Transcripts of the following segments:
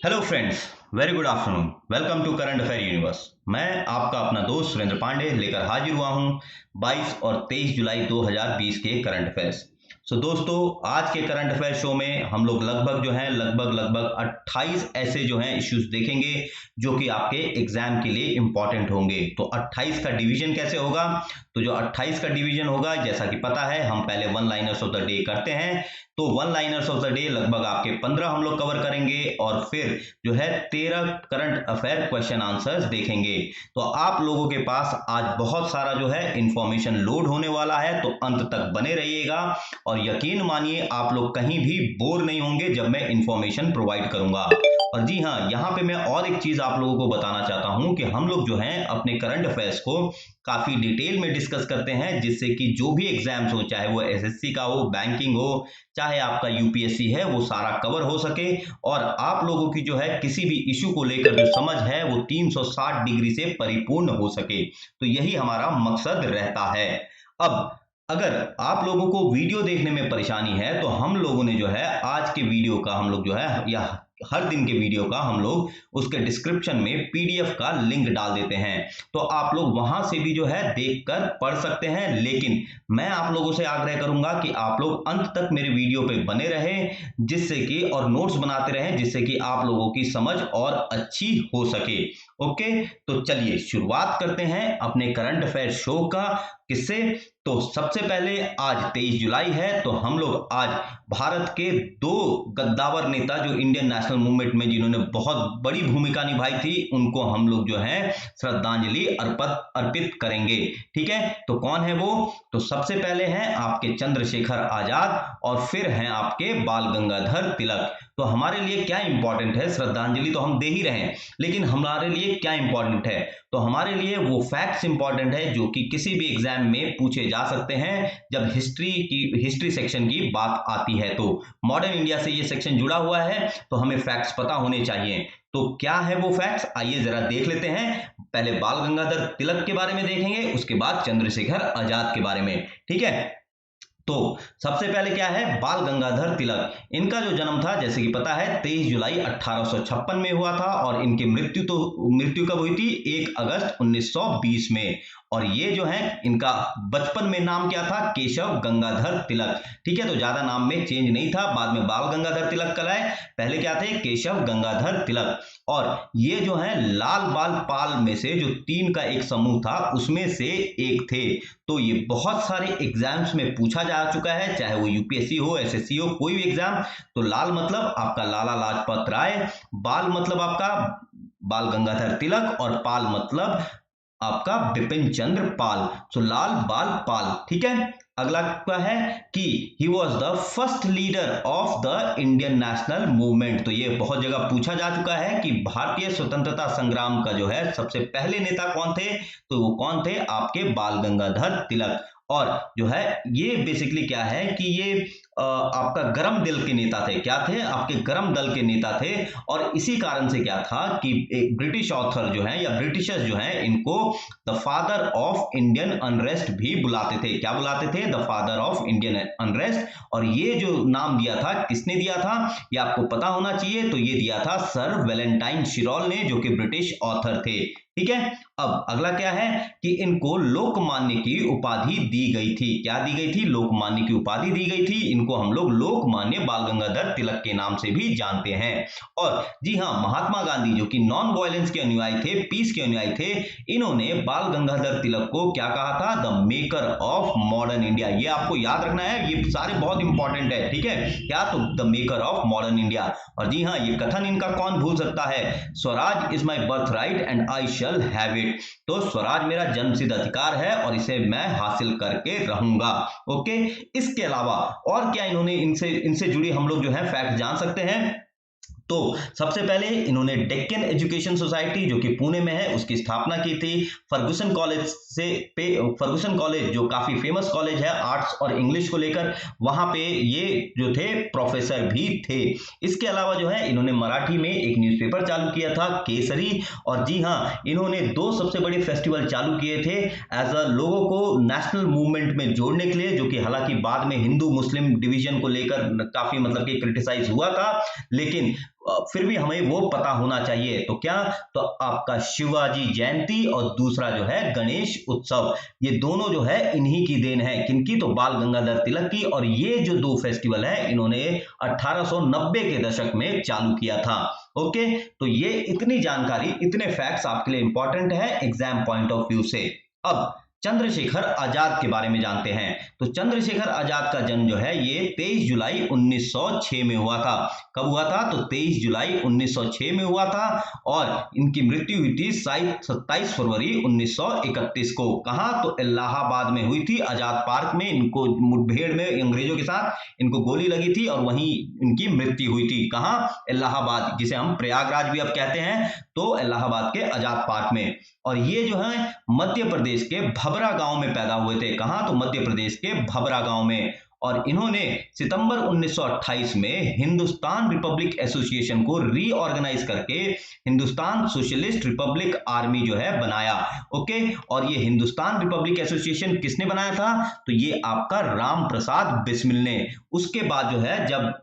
Hello friends, very good afternoon. Welcome to current affair universe. मैं आपका अपना दोस्त सुरेंद्र पांडे लेकर हाजिर हुआ हूं 22 और 23 जुलाई 2020 के करंट अफेयर्स। दोस्तों, आज के करंट अफेयर शो में हम लोग लगभग 28 ऐसे जो हैं इश्यूज देखेंगे जो कि आपके एग्जाम के लिए इंपॉर्टेंट होंगे। तो 28 का डिवीजन कैसे होगा? तो जो 28 का डिवीजन होगा, जैसा कि पता है, हम पहले one liners of the day करते हैं। तो one liners of the day लगभग आपके 15 हम लोग कवर करेंगे और फिर जो है 13 करंट अफेयर क्वेश्चन आंसर्स देखेंगे। तो आप लोगों के पास आज बहुत सारा जो है इंफॉर्मेशन लोड होने वाला है, तो अंत तक बने रहिएगा और यकीन मानिए आप लोग कहीं भी बोर नहीं होंगे जब मैं इंफॉर्मेशन प्रोवाइड करूंगा। और जी हाँ, यहाँ पे मैं और एक चीज आप लोगों को बताना चाहता हूं कि हम लोग जो हैं अपने करंट अफेयर्स को काफी डिटेल में डिस्कस करते हैं, जिससे कि जो भी एग्जाम्स हो, चाहे वो एसएससी का हो, बैंकिंग हो, चाहे आपका यूपीएससी है, वो सारा कवर हो सके और आप लोगों की जो है किसी भी इश्यू को लेकर जो समझ है वो 360 डिग्री से परिपूर्ण हो सके। तो यही हमारा मकसद रहता है। अब अगर आप लोगों को वीडियो देखने में परेशानी है तो हम लोगों ने जो है आज के वीडियो का हम लोग जो है या हर दिन के वीडियो का हम लोग उसके डिस्क्रिप्शन में पीडीएफ का लिंक डाल देते हैं, तो आप लोग वहां से भी जो है देखकर पढ़ सकते हैं। लेकिन मैं आप लोगों से आग्रह करूंगा कि आप लोग अंत तक मेरे वीडियो पे बने रहें, जिससे कि और नोट्स बनाते रहें, जिससे कि आप लोगों की समझ और अच्छी हो सके। ओके, तो चलिए शुरुआत करते हैं अपने करंट अफेयर शो का। किससे? तो सबसे पहले आज 23 जुलाई है, तो हम लोग आज भारत के दो गद्दावर नेता जो इंडियन नेशनल मूवमेंट में जिन्होंने बहुत बड़ी भूमिका निभाई थी, उनको हम लोग जो है श्रद्धांजलि अर्पित करेंगे। ठीक है, तो कौन है वो? तो सबसे पहले हैं आपके चंद्रशेखर आजाद और फिर हैं आपके बाल गंगाधर तिलक। तो हमारे लिए क्या इंपॉर्टेंट है? श्रद्धांजलि तो हम दे ही रहे हैं, लेकिन हमारे लिए क्या इंपॉर्टेंट है? तो हमारे लिए वो फैक्ट्स इंपॉर्टेंट है जो कि किसी भी एग्जाम में पूछे जा सकते हैं जब हिस्ट्री सेक्शन की बात आती है। तो मॉडर्न इंडिया से ये सेक्शन जुड़ा हुआ है, तो हमें फैक्ट्स पता होने चाहिए। तो क्या है वो फैक्ट्स? आइए जरा देख लेते हैं। पहले बाल गंगाधर तिलक के बारे में देखेंगे, उसके बाद चंद्रशेखर आजाद के बारे में। ठीक है, तो सबसे पहले क्या है? बाल गंगाधर तिलक। इनका जो जन्म था, जैसे कि पता है, 23 जुलाई 1856 में हुआ था और इनकी मृत्यु कब हुई थी? 1 अगस्त 1920 में। और ये जो है इनका बचपन में नाम क्या था? केशव गंगाधर तिलक। ठीक है, तो ज्यादा नाम में चेंज नहीं था, बाद में बाल गंगाधर तिलक कहलाए, पहले क्या थे? केशव गंगाधर तिलक। और ये जो है लाल बाल पाल में से जो तीन का एक समूह था उसमें से एक थे। तो ये बहुत सारे एग्जाम्स में पूछा जा चुका है, चाहे वो यूपीएससी हो, एसएससी हो, कोई भी एग्जाम। तो लाल मतलब आपका लाला लाजपत राय, बाल मतलब आपका बाल गंगाधर तिलक और पाल मतलब आपका बिपिन चंद्र पाल। तो लाल बाल पाल। ठीक है, अगला क्या है कि he was the first leader of the Indian national movement. तो ये बहुत जगह पूछा जा चुका है कि भारतीय स्वतंत्रता संग्राम का जो है सबसे पहले नेता कौन थे? तो वो कौन थे? आपके बाल गंगाधर तिलक। और जो है ये बेसिकली क्या है कि ये आपका गरम दिल के नेता थे। क्या थे? आपके गरम दल के नेता थे। और इसी कारण से क्या था कि एक ब्रिटिश ऑथर जो है या ब्रिटिशर्स जो है इनको the father of Indian unrest भी बुलाते थे। क्या बुलाते थे? The father of Indian unrest. और ये जो नाम दिया था, किसने दिया था? ये आपको पता होना चाहिए। तो ये दिया था सर वेलेंटाइन शिरोल ने, जो कि ब्रिटिश ऑथर थे। ठीक है, अब अगला क्या है कि इनको लोकमान्य की उपाधि दी गई थी। क्या दी गई थी? लोकमान्य की उपाधि दी गई थी। इनको हम लोग लोकमान्य बाल गंगाधर तिलक के नाम से भी जानते हैं। और जी हाँ, महात्मा गांधी जो कि नॉन वायलेंस के अनुयायी थे, पीस के अनुयायी थे, इन्होंने बाल गंगाधर तिलक को क्या कहा था? The maker of modern India. ये आपको याद रखना है, ये सारे बहुत इंपॉर्टेंट है। ठीक है, क्या? तो the maker of modern India. और जी हाँ, ये कथन इनका कौन भूल सकता है? Swaraj is my birth right and I shall have it. तो स्वराज मेरा जन्मसिद्ध अधिकार है और इसे मैं हासिल करके रहूंगा। ओके, इसके अलावा और क्या इन्होंने इनसे जुड़ी हम लोग जो है फैक्ट जान सकते हैं। तो सबसे पहले इन्होंने डेक्कन एजुकेशन सोसाइटी जो कि पुणे में है उसकी स्थापना की थी। फर्गुसन कॉलेज जो काफी फेमस कॉलेज है आर्ट्स और इंग्लिश को लेकर, वहां पे ये जो थे प्रोफेसर भी थे। इसके अलावा जो है इन्होंने मराठी में एक न्यूज़पेपर चालू किया था, केसरी। और जी हाँ, इन्होंने दो सबसे बड़े फेस्टिवल चालू किए थे एज अ लोगों को नेशनल मूवमेंट में जोड़ने के लिए, जो कि हालांकि बाद में हिंदू मुस्लिम डिवीजन को लेकर काफी मतलब कि क्रिटिसाइज हुआ था, लेकिन फिर भी हमें वो पता होना चाहिए। तो क्या, तो आपका शिवाजी जयंती और दूसरा जो है गणेश उत्सव, ये दोनों जो है इन्हीं की देन है। किनकी, तो बाल गंगाधर तिलक की। और ये जो दो फेस्टिवल है इन्होंने 1890 के दशक में चालू किया था। ओके, तो ये इतनी जानकारी, इतने फैक्ट्स आपके लिए इंपॉर्टेंट है एग्जाम पॉइंट ऑफ व्यू से। अब चंद्रशेखर आजाद के बारे में जानते हैं। तो चंद्रशेखर आजाद का जन्म जो है ये 23 जुलाई 1906 में हुआ था। कब हुआ था, तो 23 जुलाई 1906 में हुआ था। और इनकी मृत्यु हुई थी 27 फरवरी 1931 को। कहां, तो इलाहाबाद में हुई थी, आजाद पार्क में। इनको मुठभेड़ में अंग्रेजों के साथ इनको गोली लगी थी और वहीं इनकी मृत्यु हुई थी। कहां, इलाहाबाद, जिसे हम प्रयागराज भी अब कहते हैं, तो इलाहाबाद के आजाद पार्क में। और ये जो है मध्य प्रदेश के भबरा गांव में पैदा हुए थे। कहां, तो मध्य प्रदेश के भबरा गांव में। और इन्होंने सितंबर 1928 में हिंदुस्तान रिपब्लिक एसोसिएशन को रीऑर्गेनाइज करके हिंदुस्तान सोशलिस्ट रिपब्लिक आर्मी जो है बनाया। ओके, और ये हिंदुस्तान रिपब्लिक एसोसिएशन किसने बनाया था, तो ये आपका राम प्रसाद बिस्मिल ने। उसके बाद जो है जब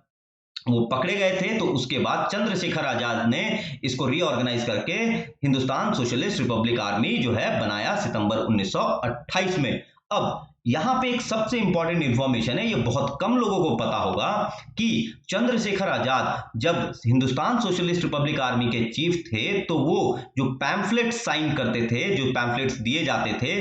वो पकड़े गए थे तो उसके बाद चंद्रशेखर आजाद ने इसको रीऑर्गेनाइज करके हिंदुस्तान सोशलिस्ट रिपब्लिक आर्मी जो है बनाया सितंबर 1928 में। अब यहां पे एक सबसे इंपॉर्टेंट इंफॉर्मेशन है, ये बहुत कम लोगों को पता होगा कि चंद्रशेखर आजाद जब हिंदुस्तान सोशलिस्ट रिपब्लिक आर्मी के चीफ थे तो वो जो पैम्फलेट साइन करते थे, जो पैम्फलेट्स दिए जाते थे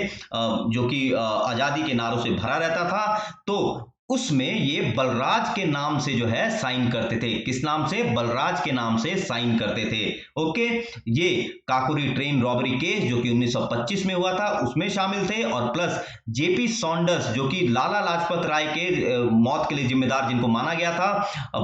जो कि आजादी के नारों से भरा रहता था, तो उसमें ये बलराज के नाम से जो है साइन करते थे। किस नाम से, बलराज के नाम से साइन करते थे। ओके, ये काकोरी ट्रेन रॉबरी केस जो कि 1925 में हुआ था उसमें शामिल थे। और प्लस जेपी सॉन्डर्स जो कि लाला लाजपत राय के मौत के लिए जिम्मेदार जिनको माना गया था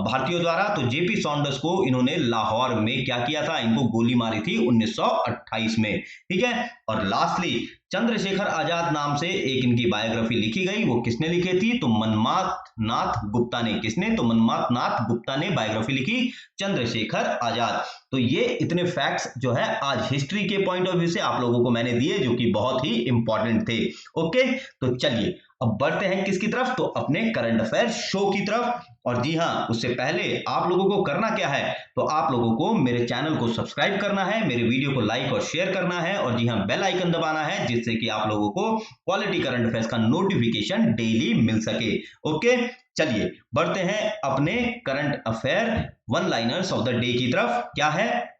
भारतीयों द्वारा, तो जेपी सॉन्डर्स को इन्होंने लाहौर में क्या किया था, इनको गोली मारी थी 1928 में। ठीक है, और लास्टली चंद्रशेखर आजाद नाम से एक इनकी बायोग्राफी लिखी गई। वो किसने लिखी थी, तो मनमाथ नाथ गुप्ता ने। किसने, तो मनमाथ नाथ गुप्ता ने बायोग्राफी लिखी चंद्रशेखर आजाद। तो ये इतने फैक्ट्स जो है आज हिस्ट्री के पॉइंट ऑफ व्यू से आप लोगों को मैंने दिए जो कि बहुत ही इंपॉर्टेंट थे। ओके, तो चलिए अब बढ़ते हैं किसकी तरफ, तो अपने करंट अफेयर शो की तरफ। और जी हाँ, उससे पहले आप लोगों को करना क्या है, तो आप लोगों को मेरे चैनल को सब्सक्राइब करना है, मेरे वीडियो को लाइक और शेयर करना है, और जी हाँ बेल आइकन दबाना है जिससे कि आप लोगों को क्वालिटी करंट अफेयर्स का नोटिफिकेशन डेली मिल सके। ओके, चलिए बढ़ते हैं अपने current affair one liners of the day की तरफ। क्या है,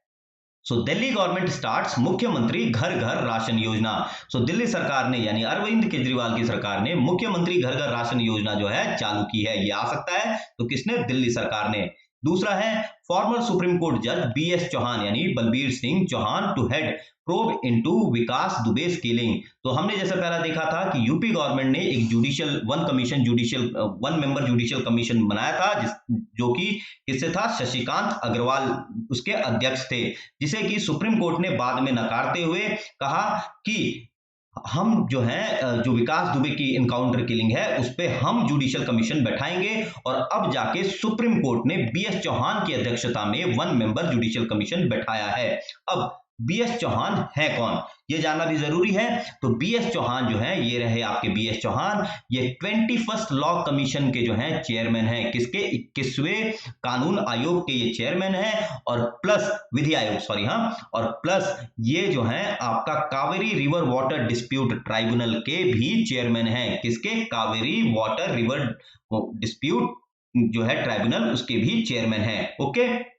सो दिल्ली गवर्नमेंट स्टार्ट्स मुख्यमंत्री घर घर राशन योजना। सो दिल्ली सरकार ने यानी अरविंद केजरीवाल की सरकार ने मुख्यमंत्री घर घर राशन योजना जो है चालू की है। ये आ सकता है, तो किसने, दिल्ली सरकार ने। दूसरा है फॉर्मर सुप्रीम कोर्ट जज बीएस चौहान यानी Balbir Singh Chauhan to head probe into Vikas Dubey killing. तो हमने जैसे पहला देखा था कि यूपी गवर्नमेंट ने एक judicial one member judicial commission बनाया था जो कि किससे था, शशिकांत अग्रवाल उसके अध्यक्ष थे, जिसे कि सुप्रीम कोर्ट ने बाद में नकारते हुए कहा कि हम जो है जो विकास दुबे की इनकाउंटर किलिंग है उस पे हम जुडिशियल कमीशन बैठाएंगे। और अब जाके सुप्रीम कोर्ट ने बीएस चौहान की अध्यक्षता में वन मेंबर जुडिशियल कमीशन बैठाया है। अब बीएस चौहान है कौन, ये जानना भी जरूरी है। तो बीएस चौहान जो है ये रहे आपके बीएस चौहान, ये 21st लॉ कमीशन के जो है चेयरमैन है। किसके, 21वें कानून आयोग के ये चेयरमैन है। और प्लस विधि आयोग, सॉरी हाँ, और प्लस ये जो है आपका Kaveri river water dispute tribunal के भी चेयरमैन है। किसके, कावेरी वाटर रिवर डिस्प्यूट जो है ट्राइब्यूनल उसके भी चेयरमैन है। ओके,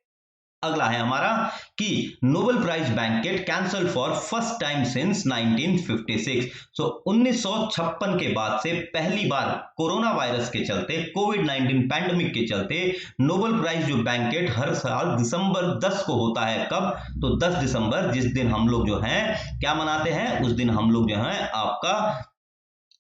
अगला है हमारा कि Nobel prize banquet cancel for first time since 1956। So 1956 के बाद से पहली बार कोरोना वायरस के चलते, कोविड-19 पैंडेमिक के चलते नोबेल प्राइज जो बैंकेट हर साल दिसंबर 10 को होता है। कब, तो 10 दिसंबर, जिस दिन हम लोग जो है क्या मनाते हैं, उस दिन हम लोग जो है आपका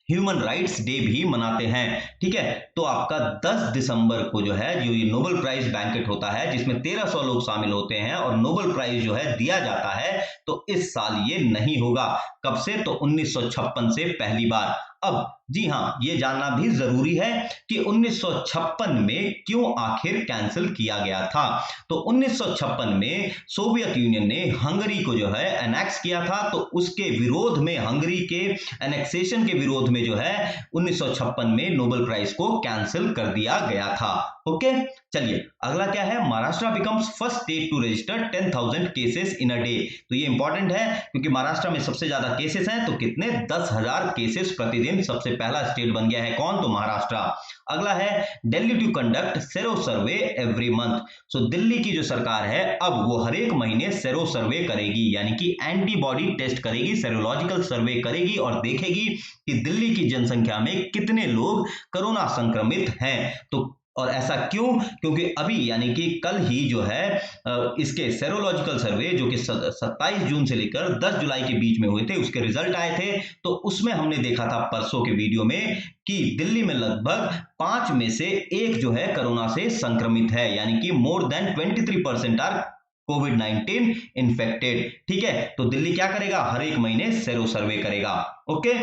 ह्यूमन राइट्स डे भी मनाते हैं। ठीक है, तो आपका 10 दिसंबर को जो है जो ये नोबेल प्राइज बैंकेट होता है जिसमें 1300 लोग शामिल होते हैं और नोबेल प्राइज जो है दिया जाता है, तो इस साल ये नहीं होगा। कब से, तो 1956 से पहली बार। अब जी हाँ, ये जानना भी जरूरी है कि 1956 में क्यों आखिर कैंसिल किया गया था। तो 1956 में सोवियत यूनियन ने हंगरी को जो है एनेक्स किया था, तो उसके विरोध में, हंगरी के एनेक्सेशन के विरोध में जो है 1956 में नोबेल प्राइज को कैंसिल कर दिया गया था। ओके, चलिए अगला क्या है, Maharashtra becomes first state to register 10,000 cases in a day. तो ये इंपॉर्टेंट है क्योंकि महाराष्ट्र में सबसे ज्यादा केसेस हैं, तो कितने, 10,000 केसेस प्रतिदिन। सबसे पहला स्टेट बन गया है कौन, तो महाराष्ट्र। अगला है Delhi to conduct sero survey every month. So Delhi की जो सरकार है अब वो हर एक महीने सेरो सर्वे करेगी, यानी कि एंटीबॉडी टेस्ट करेगी, सेरोलॉजिकल सर्वे करेगी और देखेगी कि दिल्ली की जनसंख्या में कितने लोग कोरोना संक्रमित हैं। तो और ऐसा क्यों, क्योंकि अभी यानी कि कल ही जो है इसके सेरोलॉजिकल सर्वे जो कि 27 जून से लेकर 10 जुलाई के बीच में हुए थे, उसके रिजल्ट आए थे। तो उसमें हमने देखा था परसों के वीडियो में कि दिल्ली में लगभग 5 में से 1 जो है कोरोना से संक्रमित है, यानी कि मोर देन 23% आर कोविड-19 इन्फेक्टेड। ठीक है, तो दिल्ली क्या करेगा, हर एक महीने सेरो सर्वे करेगा। ओके,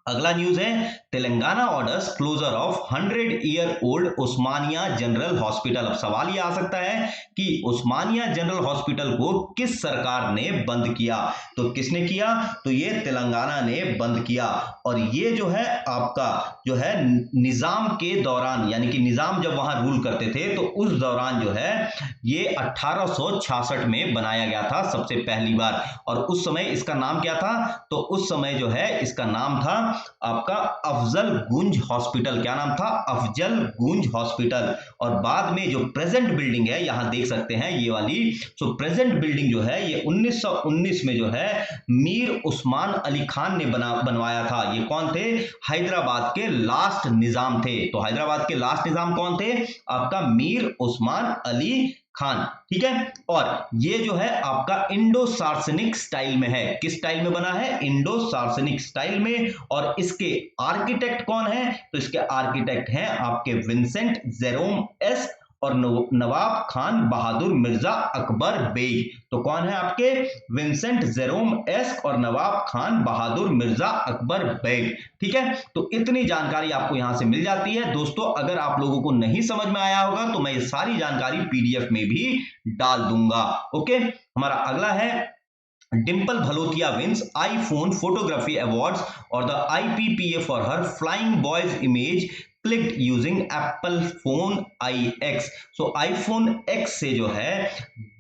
अगला न्यूज है तेलंगाना ऑर्डर्स क्लोजर ऑफ 100-ईयर ओल्ड उस्मानिया जनरल हॉस्पिटल। अब सवाल यह आ सकता है कि उस्मानिया जनरल हॉस्पिटल को किस सरकार ने बंद किया, तो किसने किया, तो ये तेलंगाना ने बंद किया। और ये जो है आपका जो है निजाम के दौरान, यानी कि निजाम जब वहां रूल करते थे तो उस दौरान जो है ये 1866 में बनाया गया था सबसे पहली बार। और उस समय इसका नाम क्या था, तो उस समय जो है इसका नाम था आपका अफजल गुंज हॉस्पिटल। क्या नाम था, अफजल गुंज हॉस्पिटल। और बाद में जो प्रेजेंट बिल्डिंग है, यहां देख सकते हैं ये वाली, सो प्रेजेंट बिल्डिंग जो है ये 1919 में जो है मीर उस्मान अली खान ने बनवाया था। ये कौन थे, हैदराबाद के लास्ट निजाम थे। तो हैदराबाद के लास्ट निजाम कौन थे, आपका मीर उस्मान अली खान। ठीक है, और ये जो है आपका इंडो सार्सनिक स्टाइल में है। किस स्टाइल में बना है, इंडो सार्सनिक स्टाइल में। और इसके आर्किटेक्ट कौन है, तो इसके आर्किटेक्ट हैं आपके विंसेंट जेरोम एस और नवाब खान बहादुर मिर्जा अकबर बेग। तो कौन है आपके, विंसेंट जेरोम एस और नवाब खान बहादुर मिर्जा अकबर बेग। ठीक है, तो इतनी जानकारी आपको यहां से मिल जाती है। दोस्तों अगर आप लोगों को नहीं समझ में आया होगा तो मैं ये सारी जानकारी पीडीएफ में भी डाल दूंगा। ओके, हमारा अगला है Dimple Bhalotia wins iPhone photography awards और the IPPA for her flying boys image clicked using Apple phone iX। So iPhone X से जो है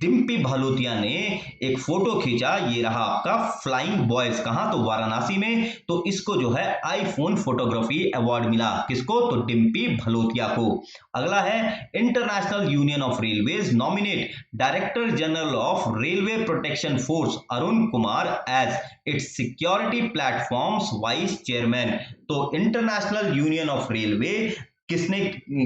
डिम्पी भलोतिया ने एक फोटो खींचा, ये रहा आपका फ्लाइंग बॉयज, कहां, तो वाराणसी में। तो इसको जो है आईफोन फोटोग्राफी अवार्ड मिला, किसको, तो डिम्पी भलोतिया को। अगला है international union of railways nominate director general of railway protection force Arun Kumar as its security platforms vice chairman. तो इंटरनेशनल यूनियन ऑफ रेलवे किसने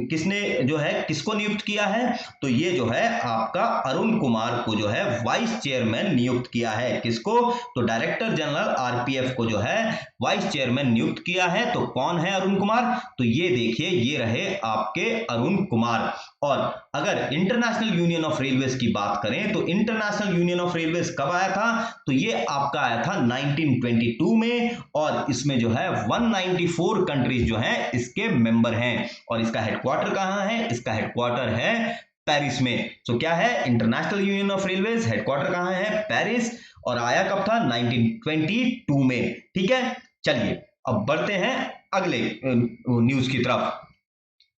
किसने जो है किसको नियुक्त किया है, तो ये जो है आपका अरुण कुमार को जो है वाइस चेयरमैन नियुक्त किया है। किसको, तो डायरेक्टर जनरल आरपीएफ को जो है वाइस चेयरमैन नियुक्त किया है। तो कौन है अरुण कुमार, तो ये देखिए ये रहे आपके अरुण कुमार। और अगर इंटरनेशनल यूनियन ऑफ रेलवेज की बात करें तो इंटरनेशनल यूनियन ऑफ रेलवेज कब आया था, तो ये आपका आया था 1922 में। और इसमें जो है 194 कंट्रीज जो है इसके मेंबर हैं। और इसका हेडक्वार्टर कहां है, इसका हेडक्वार्टर है पेरिस में। तो क्या है, international union of railways headquarter कहां है, पेरिस। और आया कब था, 1922 में। ठीक है, चलिए अब बढ़ते हैं अगले न्यूज की तरफ।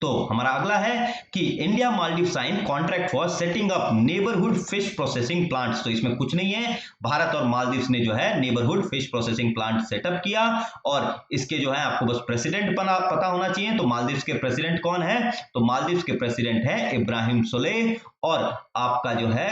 तो हमारा अगला है कि India Maldives sign contract for setting up neighbourhood fish processing plants. तो इसमें कुछ नहीं है, भारत और मालदीव ने जो है neighbourhood fish processing plant setup किया। और इसके जो है आपको बस प्रेसिडेंट पता होना चाहिए। तो मालदीव के प्रेसिडेंट कौन है, तो मालदीव के प्रेसिडेंट है इब्राहिम सोलेह। और आपका जो है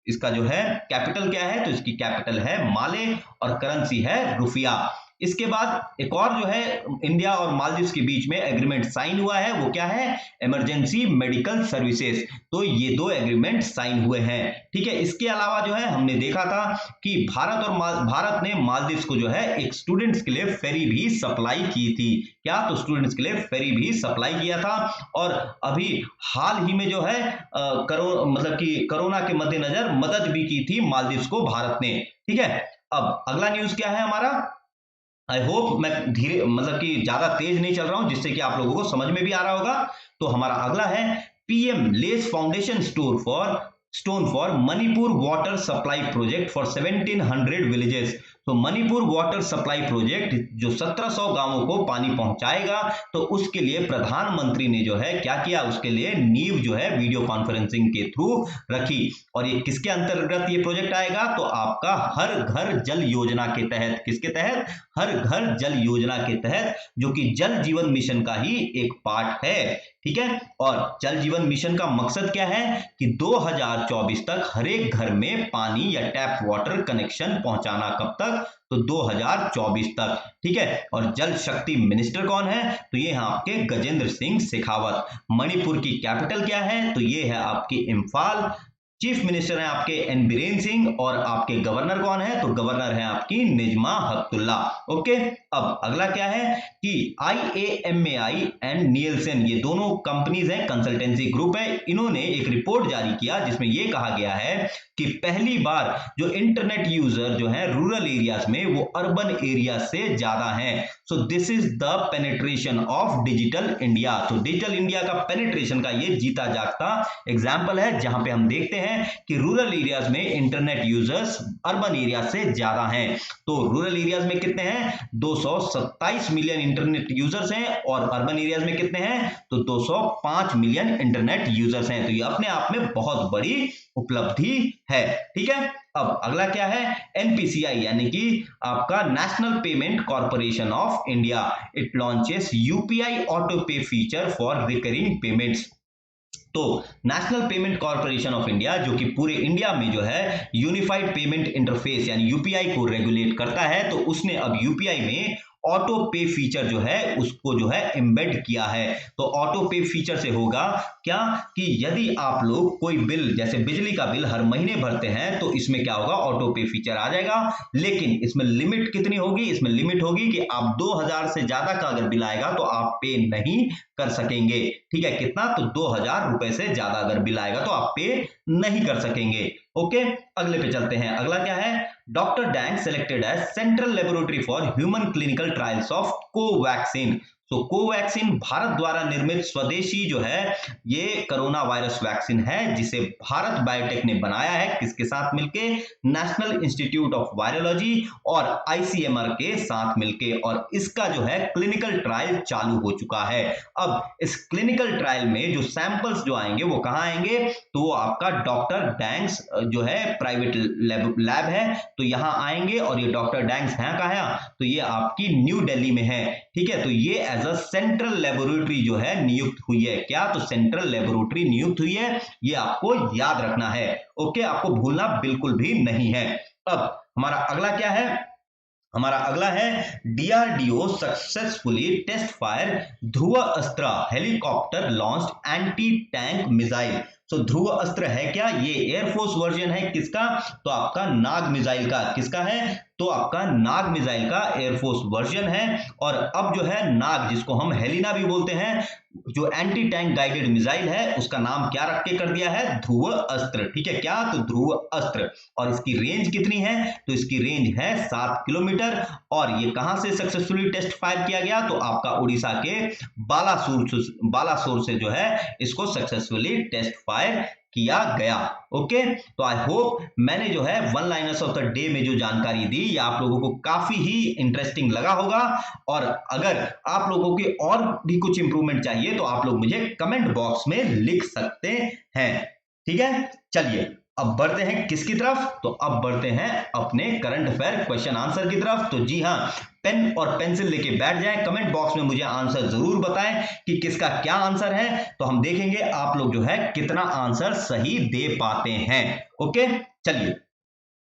इसका जो है कैपिटल क्या है, तो इसकी कैपिटल है माले और करेंसी है रुपया। इसके बाद एक और जो है इंडिया और मालदीव के बीच में एग्रीमेंट साइन हुआ है, वो क्या है, इमरजेंसी मेडिकल सर्विसेज। तो ये 2 एग्रीमेंट साइन हुए हैं। ठीक है, इसके अलावा जो है हमने देखा था कि भारत ने मालदीव को जो है एक स्टूडेंट्स के लिए फेरी भी सप्लाई की थी। क्या, तो स्टूडेंट्स के लिए फेरी भी सप्लाई किया था। और अभी हाल ही में जो है मतलब कि कोरोना के मद्देनजर मदद भी की थी मालदीव को भारत ने। ठीक है, अब अगला न्यूज क्या है हमारा, आई होप मैं धीरे मतलब कि ज्यादा तेज नहीं चल रहा हूं, जिससे कि आप लोगों को समझ में भी आ रहा होगा। तो हमारा अगला है PM less foundation stone for Manipur water supply project for 1700 villages. तो मणिपुर वाटर सप्लाई प्रोजेक्ट जो 1700 गांवों को पानी पहुंचाएगा, तो उसके लिए प्रधानमंत्री ने जो है क्या किया, उसके लिए नींव जो है वीडियो कॉन्फ्रेंसिंग के थ्रू रखी। और ये किसके अंतर्गत ये प्रोजेक्ट आएगा, तो आपका हर घर जल योजना के तहत। किसके तहत? हर घर जल योजना के तहत, जो कि जल जीवन मिशन का ही एक पार्ट है। ठीक है। और जल जीवन मिशन का मकसद क्या है कि 2024 तक हर एक घर में पानी या टैप वाटर कनेक्शन पहुंचाना। कब तक? तो 2024 तक। ठीक है। और जल शक्ति मिनिस्टर कौन है? तो ये है आपके गजेंद्र सिंह शेखावत। मणिपुर की कैपिटल क्या है? तो ये है आपकी इंफाल। चीफ मिनिस्टर है आपके एन बीरेन सिंह। और आपके गवर्नर कौन है? तो गवर्नर है आपकी निजमा हप्तुल्ला। ओके। अब अगला क्या है कि IAMAI एंड नियल्सन, ये दोनों कंपनीज हैं, कंसल्टेंसी ग्रुप है। इन्होंने एक रिपोर्ट जारी किया जिसमें यह कहा गया है कि पहली बार जो इंटरनेट यूजर जो है रूरल एरियाज में, वो अर्बन एरिया से ज्यादा हैं। So this is the penetration of digital India. तो डिजिटल इंडिया का पेनिट्रेशन का ये जीता जागता एग्जाम्पल है, जहां पे हम देखते हैं कि रूरल एरियाज में इंटरनेट यूजर्स अर्बन एरिया से ज्यादा हैं। तो रूरल एरियाज में कितने हैं? 227 मिलियन इंटरनेट यूजर्स हैं। और अर्बन एरियाज में कितने हैं? तो 205 मिलियन इंटरनेट यूजर्स हैं। तो ये अपने आप में बहुत बड़ी उपलब्धि है। ठीक है। अब अगला क्या है? एनपीसीआई यानी कि आपका national payment corporation of India, it launches UPI auto pay feature for recurring payments. तो national payment corporation of India, जो कि पूरे इंडिया में जो है यूनिफाइड पेमेंट इंटरफेस यानी यूपीआई को रेगुलेट करता है, तो उसने अब यूपीआई में ऑटो पे फीचर जो है उसको जो है एम्बेड किया है। तो ऑटो पे फीचर से होगा क्या कि यदि आप लोग कोई बिल, जैसे बिजली का बिल हर महीने भरते हैं, तो इसमें क्या होगा, ऑटो पे फीचर आ जाएगा। लेकिन इसमें लिमिट कितनी होगी? इसमें लिमिट होगी कि आप 2000 से ज्यादा का अगर बिल आएगा तो आप पे नहीं कर सकेंगे। ठीक है। कितना? तो 2000 रुपए से ज्यादा अगर बिल आएगा तो आप पे नहीं कर सकेंगे। ओके। अगले पे चलते हैं। अगला क्या है? Doctor Dang selected as central laboratory for human clinical trials of Covaxin. तो कोवैक्सीन भारत द्वारा निर्मित स्वदेशी जो है ये कोरोना वायरस वैक्सीन है, जिसे भारत बायोटेक ने बनाया है। किसके साथ मिलके? नेशनल इंस्टीट्यूट ऑफ वायरोलॉजी और आईसीएमआर के साथ मिलके। और इसका जो है क्लिनिकल ट्रायल चालू हो चुका है। अब इस क्लिनिकल ट्रायल में जो सैंपल्स जो आएंगे वो कहां आएंगे? तो वो आपका डॉक्टर डैंग्स जो है प्राइवेट लैब है, तो यहां आएंगे। और ये डॉक्टर डैंग्स है कहां है? तो ये आपकी न्यू दिल्ली में है। ठीक है। तो ये एज अ सेंट्रल लेबोरेटरी जो है नियुक्त हुई है। क्या? तो सेंट्रल लेबोरेटरी नियुक्त हुई है, ये आपको याद रखना है। ओके। आपको भूलना बिल्कुल भी नहीं है। अब हमारा अगला क्या है? हमारा अगला है DRDO successfully test fire Dhruv Astra helicopter launched anti tank missile. So Dhruv Astra है क्या? ये एयरफोर्स वर्जन है। किसका? तो आपका नाग मिसाइल का। किसका है? तो आपका नाग मिसाइल का एयरफोर्स वर्जन है। और अब जो है नाग, जिसको हम हेलिना भी बोलते हैं, जो एंटी टैंक गाइडेड मिसाइल है, उसका नाम क्या रख के कर दिया है? ध्रुव अस्त्र। ठीक है। क्या? तो ध्रुव अस्त्र। और इसकी रेंज कितनी है? तो इसकी रेंज है 7 किलोमीटर। और ये कहां से सक्सेसफुली टेस्ट फायर किया गया? तो आपका उड़ीसा के बालासोर से जो है इसको सक्सेसफुली टेस्ट फायर किया गया। ओके। तो आई होप मैंने जो है one liners of the day में जो जानकारी दी, ये आप लोगों को काफी ही इंटरेस्टिंग लगा होगा। और अगर आप लोगों की और भी कुछ इंप्रूवमेंट चाहिए तो आप लोग मुझे कमेंट बॉक्स में लिख सकते हैं। ठीक है। चलिए अब बढ़ते हैं किसकी तरफ? तो अब बढ़ते हैं अपने करंट अफेयर क्वेश्चन आंसर की तरफ। तो जी हाँ, पेन और पेंसिल लेके बैठ जाएं, कमेंट बॉक्स में मुझे आंसर जरूर बताएं कि किसका क्या आंसर है। तो हम देखेंगे आप लोग जो है कितना आंसर सही दे पाते हैं। ओके। चलिए,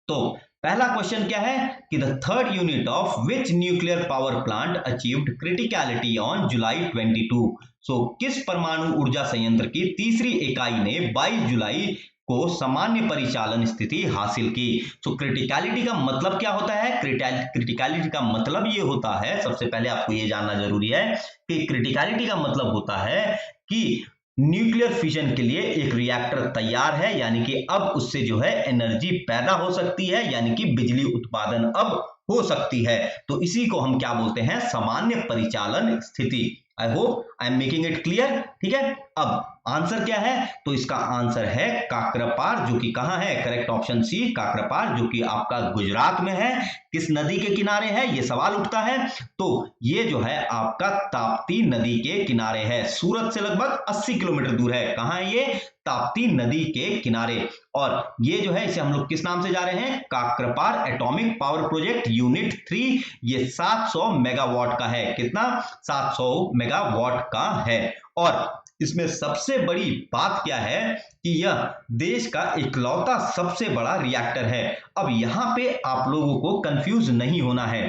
तो पहला क्वेश्चन क्या है कि the third unit of which nuclear power plant achieved criticality on July 22। सो किस परमाणु ऊर्जा संयंत्र की तीसरी इकाई ने 22 जुलाई को सामान्य परिचालन स्थिति हासिल की? सो क्रिटिकलिटी का मतलब क्या होता है? क्रिटिकलिटी का मतलब ये होता है, सबसे पहले आपको ये जानना जरूरी है कि क्रिटिकलिटी का मतलब होता है कि न्यूक्लियर फिशन के लिए एक रिएक्टर तैयार है, यानी कि अब उससे जो है एनर्जी पैदा हो सकती है, यानी कि बिजली उत्पादन अब हो सकती है। तो इसी को हम क्या बोलते हैं, सामान्य परिचालन स्थिति। I hope I am making it clear. ठीक है, अब आंसर क्या है, तो इसका आंसर है काकरापार, जो कि कहां है, करेक्ट ऑप्शन सी काकरापार, जो कि आपका गुजरात में है। किस नदी के किनारे है, ये सवाल उठता है। तो ये जो है आपका ताप्ती नदी के किनारे है, सूरत से लगभग 80 किलोमीटर दूर है। कहां है ये, ताप्ती नदी के किनारे। और ये जो है इसे हम लोग किस नाम से जा रहे हैं, Kakrapar atomic power project unit 3। ये 700 मेगावाट का है। कितना, 700 मेगावाट का है। और इसमें सबसे बड़ी बात क्या है कि यह देश का इकलौता सबसे बड़ा रिएक्टर है। अब यहां पे आप लोगों को कंफ्यूज नहीं होना है,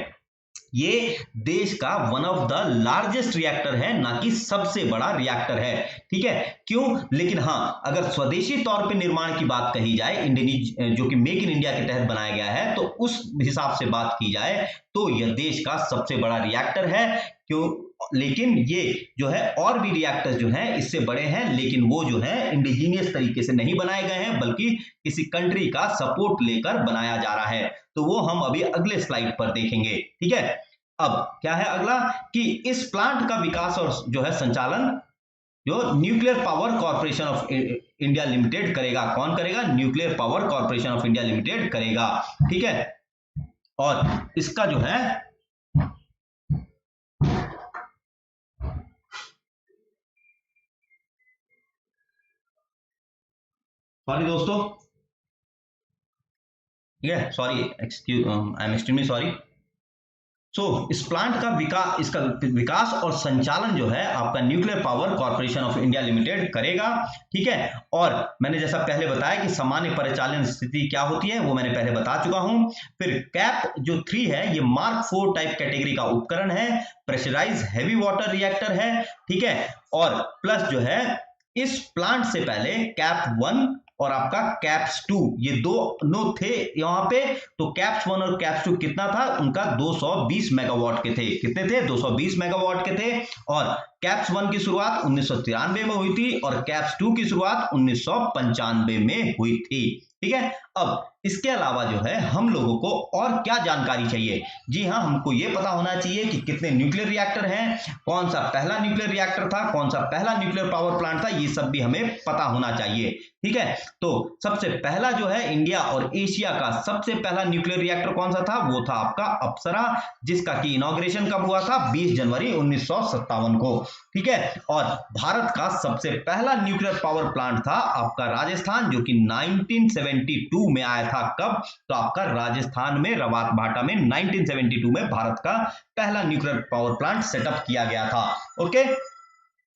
ये देश का one of the largest reactor है, ना कि सबसे बड़ा रिएक्टर है। ठीक है, क्यों, लेकिन हाँ, अगर स्वदेशी तौर पे निर्माण की बात कही जाए, इंडियन जो कि मेक इन इंडिया के तहत बनाया गया है, तो उस हिसाब से बात की जाए तो यह देश का सबसे बड़ा रिएक्टर है। क्यों, लेकिन ये जो है और भी रिएक्टर्स जो हैं इससे बड़े हैं, लेकिन वो जो है इंडिजीनियस तरीके से नहीं बनाए गए हैं, बल्कि किसी कंट्री का सपोर्ट लेकर बनाया जा रहा है। तो वो हम अभी अगले स्लाइड पर देखेंगे। ठीक है, अब क्या है अगला, कि इस प्लांट का विकास और जो है संचालन जो nuclear power corporation of India limited करेगा। कौन करेगा, nuclear power corporation of India limited करेगा। ठीक है, और इसका जो है सॉरी दोस्तों, sorry, excuse, I am extremely sorry. So इस प्लांट का विकास, इसका विकास और संचालन जो है आपका nuclear power corporation of India limited करेगा। ठीक है, और मैंने जैसा पहले बताया कि सामान्य परिचालन स्थिति क्या होती है वो मैंने पहले बता चुका हूं। फिर कैप जो 3 है ये मार्क 4 टाइप कैटेगरी का उपकरण है, प्रेशराइज हैवी वाटर रिएक्टर है। ठीक है, और प्लस जो है इस प्लांट से पहले कैप 1 और आपका कैप्स 2 ये दोनों थे यहां पे। तो कैप्स 1 और कैप्स 2 कितना था, उनका 220 मेगावाट के थे। कितने थे, 220 मेगावाट के थे। और कैप्स 1 की शुरुआत 1993 में हुई थी और कैप्स 2 की शुरुआत 1995 में हुई थी। ठीक है, अब इसके अलावा जो है हम लोगों को और क्या जानकारी चाहिए, जी हाँ, हमको ये पता होना चाहिए कि कितने न्यूक्लियर रिएक्टर हैं, कौन सा पहला न्यूक्लियर रिएक्टर था, कौन सा पहला न्यूक्लियर पावर प्लांट था, ये सब भी हमें पता होना चाहिए। ठीक है, तो सबसे पहला जो है इंडिया और एशिया का सबसे पहला न्यूक्लियर रिएक्टर कौन सा था, वो था आपका अप्सरा, जिसका कि इनॉग्रेशन कब हुआ था, 20 जनवरी 1957 को। ठीक है, और भारत का सबसे पहला न्यूक्लियर पावर प्लांट था आपका राजस्थान, जो कि 1972 में आया था। कब, तो आपका राजस्थान में रवात भाटा में 1972 में भारत का पहला न्यूक्लियर पावर प्लांट सेटअप किया गया था। ओके,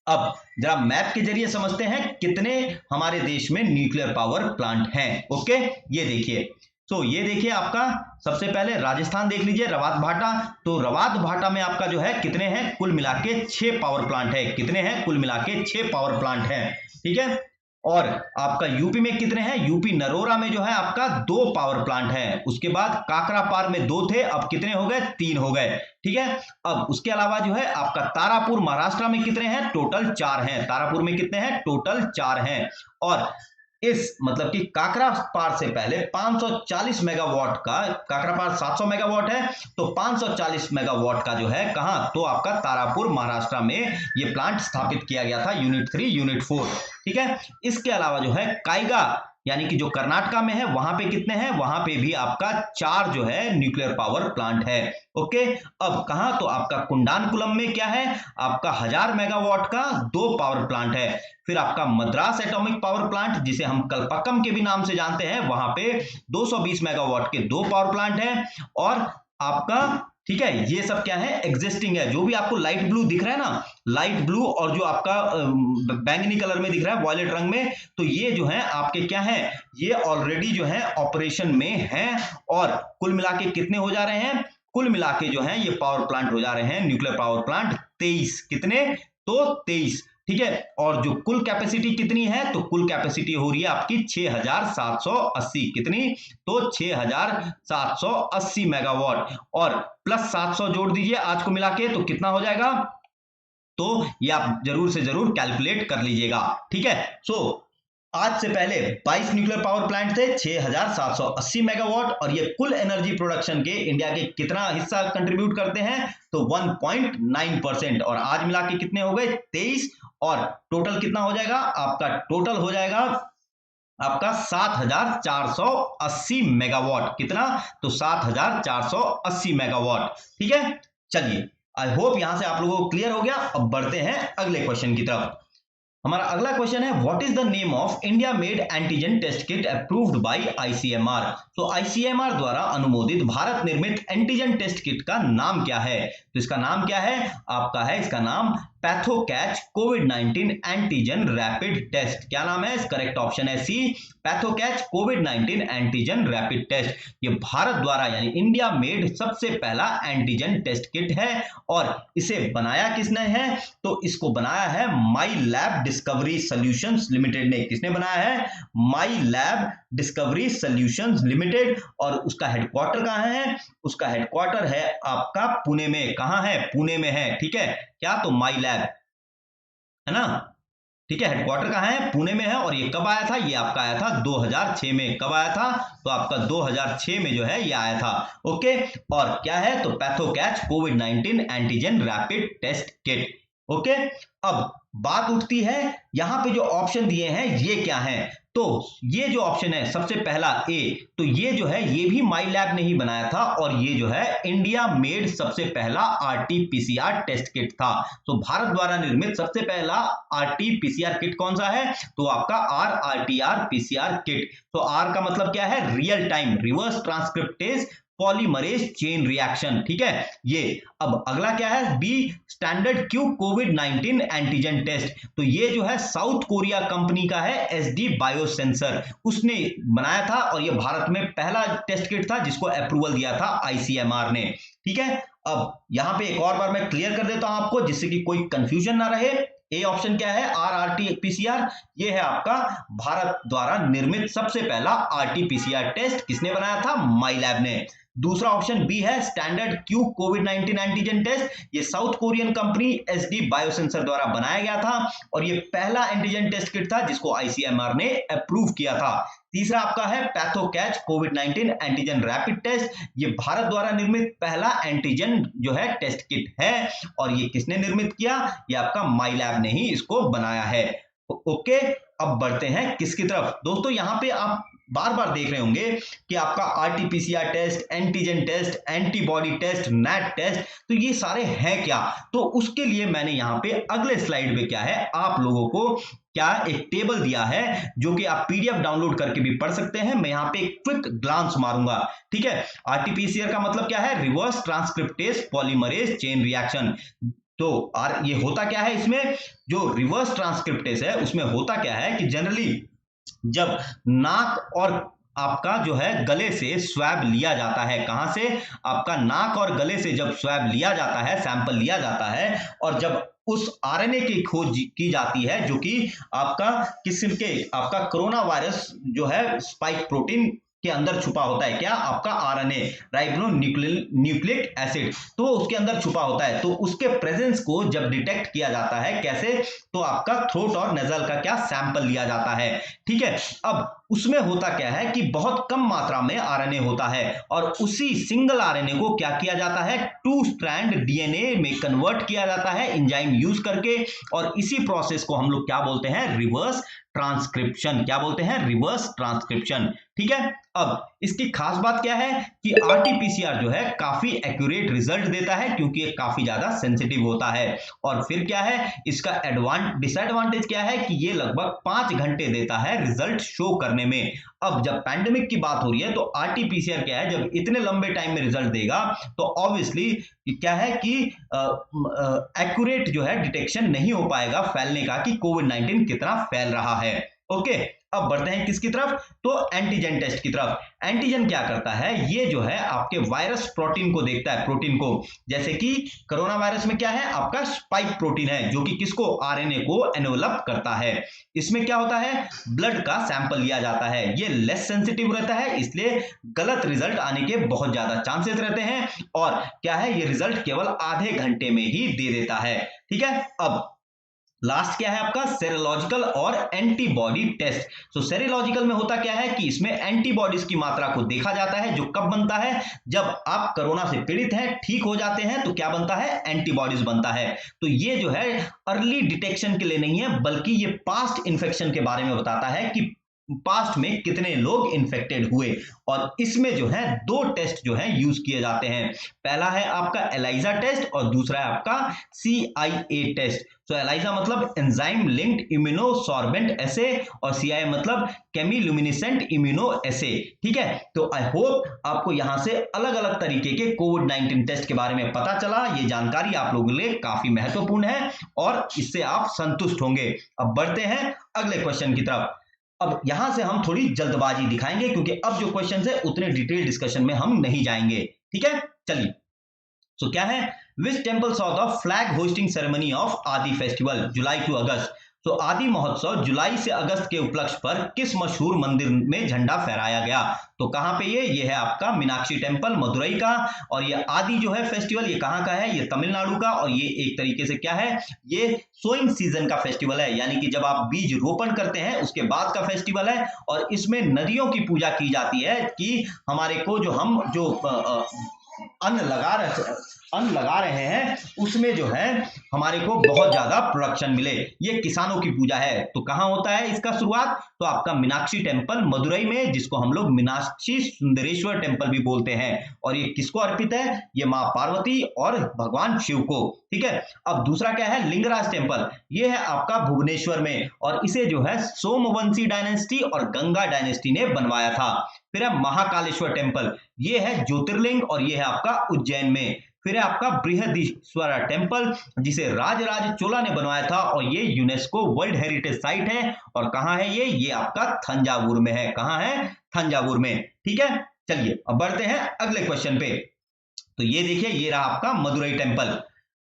अब जरा मैप के जरिए समझते हैं कितने हमारे देश में न्यूक्लियर पावर प्लांट हैं। ओके, ये देखिए, तो ये देखिए आपका सबसे पहले राजस्थान देख लीजिए, रवात भाटा। तो रवात भाटा में आपका जो है कितने हैं, कुल मिला के 6 पावर प्लांट है। कितने हैं, कुल मिला के 6 पावर प्लांट है। ठीक है, और आपका यूपी में कितने हैं, यूपी नरोरा में जो है आपका 2 पावर प्लांट है। उसके बाद काकरापार में 2 थे, अब कितने हो गए, 3 हो गए। ठीक है, अब उसके अलावा जो है आपका तारापुर महाराष्ट्र में कितने हैं, टोटल 4 हैं। तारापुर में कितने हैं, टोटल 4 हैं। और इस मतलब कि काकरापार से पहले 540 मेगावाट का, काकरापार 700 मेगावाट है, तो 540 मेगावाट का जो है कहां, तो आपका तारापुर महाराष्ट्र में ये प्लांट स्थापित किया गया था, यूनिट 3 यूनिट 4। ठीक है, इसके अलावा जो है काइगा यानी कि जो कर्नाटका में है वहां पे कितने हैं, वहां पे भी आपका 4 जो है न्यूक्लियर पावर प्लांट है। ओके, अब कहां, तो आपका कुंडानकुलम में क्या है, आपका 1000 मेगावाट का 2 पावर प्लांट है। फिर आपका मद्रास एटॉमिक पावर प्लांट, जिसे हम कल्पक्कम के भी नाम से जानते हैं, वहां पे 220 मेगावाट के 2 पावर प्लांट है। और आपका, ठीक है, ये सब क्या है, एग्जिस्टिंग है। जो भी आपको लाइट ब्लू दिख रहा है ना, लाइट ब्लू, और जो आपका बैंगनी कलर में दिख रहा है, वॉयलेट रंग में, तो ये जो है आपके क्या है, ये ऑलरेडी जो है ऑपरेशन में है। और कुल मिला के कितने हो जा रहे हैं, कुल मिला के जो है ये पावर प्लांट हो जा रहे हैं, न्यूक्लियर पावर प्लांट 23। कितने, तो 23। ठीक है, और जो कुल कैपेसिटी कितनी है, तो कुल कैपेसिटी हो रही है आपकी 6780। कितनी, तो 6780 मेगावाट, और प्लस 700 जोड़ दीजिए आज को मिला के, तो कितना हो जाएगा, तो ये आप जरूर से जरूर कैलकुलेट कर लीजिएगा। ठीक है, सो आज से पहले 22 न्यूक्लियर पावर प्लांट थे, 6,780 मेगावाट, और ये कुल एनर्जी प्रोडक्शन के इंडिया के कितना हिस्सा कंट्रीब्यूट करते हैं, तो 1.9%, और आज मिला के कितने हो गए 23, और टोटल कितना हो जाएगा आपका, टोटल हो जाएगा आपका 7,480 मेगावाट। कितना, तो 7,480 मेगावाट। ठीक है, चलिए आई होप यहां से आप लोगों को क्लियर हो गया। अब बढ़ते हैं अगले क्वेश्चन की तरफ। हमारा अगला क्वेश्चन है, what is the name of India made antigen test kit approved by ICMR. तो आईसीएमआर द्वारा अनुमोदित भारत निर्मित एंटीजन टेस्ट किट का नाम क्या है, तो इसका नाम क्या है आपका, है इसका नाम पैथोकैच कोविड-19 एंटीजन रैपिड टेस्ट। क्या नाम है, करेक्ट ऑप्शन है सी, पैथोकैच कोविड-19 एंटीजन रैपिड टेस्ट। ये भारत द्वारा यानी इंडिया मेड सबसे पहला एंटीजन टेस्ट किट है, और इसे बनाया किसने है, तो इसको बनाया है माई लैब डिस्कवरी सॉल्यूशंस लिमिटेड ने। किसने बनाया है, माई लैब डिस्कवरी सॉल्यूशंस लिमिटेड, और उसका हेडक्वार्टर कहां है, उसका हेडक्वार्टर है आपका पुणे में। कहां है, पुणे में है। ठीक है, क्या, तो माई लैब है ना, ठीक है, हेडक्वार्टर कहां है, पुणे में है। और ये कब आया था, ये आपका आया था 2006 में। कब आया था, तो आपका 2006 में जो है ये आया था। ओके, और क्या है, तो पैथोकैच कोविड-19 antigen rapid test kit. Okay, अब बात उठती है यहां पे जो ऑप्शन दिए हैं ये क्या है, तो ये जो ऑप्शन है सबसे पहला ए, तो ये जो है ये भी माई लैब ने ही बनाया था, और ये जो है इंडिया मेड सबसे पहला आरटीपीसीआर टेस्ट किट था। तो भारत द्वारा निर्मित सबसे पहला आरटीपीसीआर किट कौन सा है, तो आपका आरटीआर पीसीआर किट। तो आर का मतलब क्या है, real time reverse transcriptase polymerase chain reaction. ठीक है, ये अब अगला क्या है, बी स्टैंडर्ड क्यू कोविड-19 एंटीजन टेस्ट। तो ये जो है साउथ कोरिया कंपनी का है, एसडी बायोसेंसर, उसने बनाया था, और ये भारत में पहला टेस्ट किट था जिसको अप्रूवल दिया था आईसीएमआर ने। ठीक है, अब यहां पे एक और बार मैं क्लियर कर देता हूं आपको, जिससे कि कोई कंफ्यूजन ना रहे। ए ऑप्शन क्या है, आरटीपीसीआर, ये है आपका भारत द्वारा निर्मित सबसे पहला आरटीपीसीआर टेस्ट, किसने बनाया था, माई लैब ने। दूसरा ऑप्शन बी है स्टैंडर्ड क्यू कोविड-19 एंटीजन टेस्ट, ये south Korean company SD biosensor द्वारा बनाया गया था, और ये पहला एंटीजन टेस्ट किट था जिसको आईसीएमआर ने अप्रूव किया था। तीसरा आपका है पैथोकैच कोविड-19 एंटीजन रैपिड टेस्ट, ये भारत द्वारा निर्मित पहला एंटीजन जो है टेस्ट किट है, और ये किसने निर्मित किया, ये आपका माई लैब ने ही इसको बनाया है। ओके, अब बढ़ते हैं किसकी तरफ। दोस्तों यहां पे आप बार बार देख रहे होंगे कि आपका RTPCR test, antigen test, antibody test, NAT test, तो ये सारे हैं क्या, तो उसके लिए मैंने यहां पे अगले स्लाइड पे क्या है आप लोगों को क्या एक टेबल दिया है, जो कि आप पीडीएफ डाउनलोड करके भी पढ़ सकते हैं। मैं यहां पे एक क्विक ग्लांस मारूंगा। ठीक है, आरटीपीसीआर का मतलब क्या है, reverse transcriptase polymerase chain reaction. तो ये होता क्या है, इसमें जो रिवर्स ट्रांसक्रिप्टेज है उसमें होता क्या है कि जनरली जब नाक और आपका जो है गले से स्वैब लिया जाता है, कहां से, आपका नाक और गले से जब स्वैब लिया जाता है, सैंपल लिया जाता है, और जब उस आरएनए की खोज की जाती है जो कि आपका किस्म के आपका कोरोना वायरस जो है स्पाइक प्रोटीन के अंदर छुपा होता है, क्या, आपका आरएनए राइबो न्यूक्लिक एसिड, तो उसके अंदर छुपा होता है। तो उसके प्रेजेंस को जब डिटेक्ट किया जाता है, कैसे, तो आपका थ्रोट और नेजल का क्या सैंपल लिया जाता है। ठीक है, अब उसमें होता क्या है कि बहुत कम मात्रा में आरएनए होता है, और उसी सिंगल आरएनए को क्या किया जाता है, 2 स्ट्रैंड डीएनए में कन्वर्ट किया जाता है एंजाइम यूज करके, और इसी प्रोसेस को हम लोग क्या बोलते हैं, रिवर्स ट्रांसक्रिप्शन। क्या बोलते हैं, रिवर्स ट्रांसक्रिप्शन। ठीक है, अब इसकी खास बात क्या है कि आरटीपीसीआर जो है काफी एक्यूरेट रिजल्ट देता है, क्योंकि ये काफी ज्यादा सेंसिटिव होता है। और फिर क्या है इसका डिसएडवांटेज क्या है कि ये लगभग 5 घंटे देता है रिजल्ट शो करने में। अब जब पैंडेमिक की बात हो रही है तो आरटीपीसीआर क्या है, जब इतने लंबे टाइम में रिजल्ट देगा तो ऑब्वियसली क्या है कि एक्यूरेट जो है डिटेक्शन नहीं हो पाएगा फैलने का, कि कोविड-19 कितना फैल रहा है। ओके, अब बढ़ते हैं किसकी तरफ, तो एंटीजन टेस्ट की तरफ। एंटीजन क्या करता है, ये जो है आपके वायरस प्रोटीन को देखता है, प्रोटीन को, जैसे कि कोरोना वायरस में क्या है, आपका स्पाइक प्रोटीन है, जो कि किसको, आरएनए को एनवेलप करता है। इसमें क्या होता है, ब्लड का सैंपल लिया जाता है, ये लेस सेंसिटिव रहता है, इसलिए गलत रिजल्ट आने के बहुत ज्यादा चांसेस रहते हैं, और क्या है, ये रिजल्ट केवल आधे घंटे में ही दे देता है। ठीक है, अब लास्ट क्या है आपका सेरोलॉजिकल और एंटीबॉडी टेस्ट। तो सेरोलॉजिकल में होता क्या है कि इसमें एंटीबॉडीज की मात्रा को देखा जाता है, जो कब बनता है जब आप कोरोना से पीड़ित हैं, ठीक हो जाते हैं, तो क्या बनता है एंटीबॉडीज बनता है। तो ये जो है अर्ली डिटेक्शन के लिए नहीं है, बल्कि ये पास्ट इन्फेक्शन के बारे में बताता है कि पास्ट में कितने लोग इन्फेक्टेड हुए। और इसमें जो है दो टेस्ट जो है यूज किए जाते हैं। पहला है आपका एलाइजा टेस्ट और दूसरा है आपका CIA टेस्ट। तो एलाइजा मतलब एंजाइम लिंक्ड इम्यूनोसॉर्बेंट एसे और CIA मतलब केमिलुमिनेसेंट इम्यूनो एसे। ठीक है, तो आई होप आपको यहां से अलग अलग तरीके के कोविड-19 टेस्ट के बारे में पता चला। ये जानकारी आप लोगों के लिए काफी महत्वपूर्ण है और इससे आप संतुष्ट होंगे। अब बढ़ते हैं अगले क्वेश्चन की तरफ। अब यहां से हम थोड़ी जल्दबाजी दिखाएंगे क्योंकि अब जो क्वेश्चन है उतने डिटेल डिस्कशन में हम नहीं जाएंगे। ठीक है, चलिए। सो क्या है, which temple saw the flag hosting ceremony of आदि फेस्टिवल जुलाई टू अगस्त। तो आदि महोत्सव जुलाई से अगस्त के उपलक्ष्य पर किस मशहूर मंदिर में झंडा फहराया गया। तो कहां पे ये है आपका मीनाक्षी टेम्पल मदुरई का। और ये आदि जो है फेस्टिवल ये कहां का है, ये तमिलनाडु का। और ये एक तरीके से क्या है, ये सोइंग सीजन का फेस्टिवल है, यानी कि जब आप बीज रोपण करते हैं उसके बाद का फेस्टिवल है। और इसमें नदियों की पूजा की जाती है कि हमारे को जो हम जो अन्न लगा रहे हैं उसमें जो है हमारे को बहुत ज्यादा प्रोडक्शन मिले। ये किसानों की पूजा है। तो कहां होता है इसका शुरुआत, तो आपका मीनाक्षी टेम्पल मदुरई में, जिसको हम लोग मीनाक्षी सुंदरेश्वर टेम्पल भी बोलते हैं। और ये किसको अर्पित है, ये मां पार्वती और भगवान शिव को। ठीक है, अब दूसरा क्या है, लिंगराज टेम्पल। ये है आपका भुवनेश्वर में और इसे जो है सोमवंशी डायनेस्टी और गंगा डायनेस्टी ने बनवाया था। फिर है महाकालेश्वर टेम्पल, ये है ज्योतिर्लिंग और ये है आपका उज्जैन में। फिर है आपका बृहदीश्वरा टेम्पल, जिसे राजराज चोला ने बनवाया था और ये यूनेस्को वर्ल्ड हेरिटेज साइट है। और कहां है ये आपका थंजावुर में है। कहां है, थंजावुर में। ठीक है, चलिए अब बढ़ते हैं अगले क्वेश्चन पे। तो ये देखिए, ये रहा आपका मदुरई टेम्पल।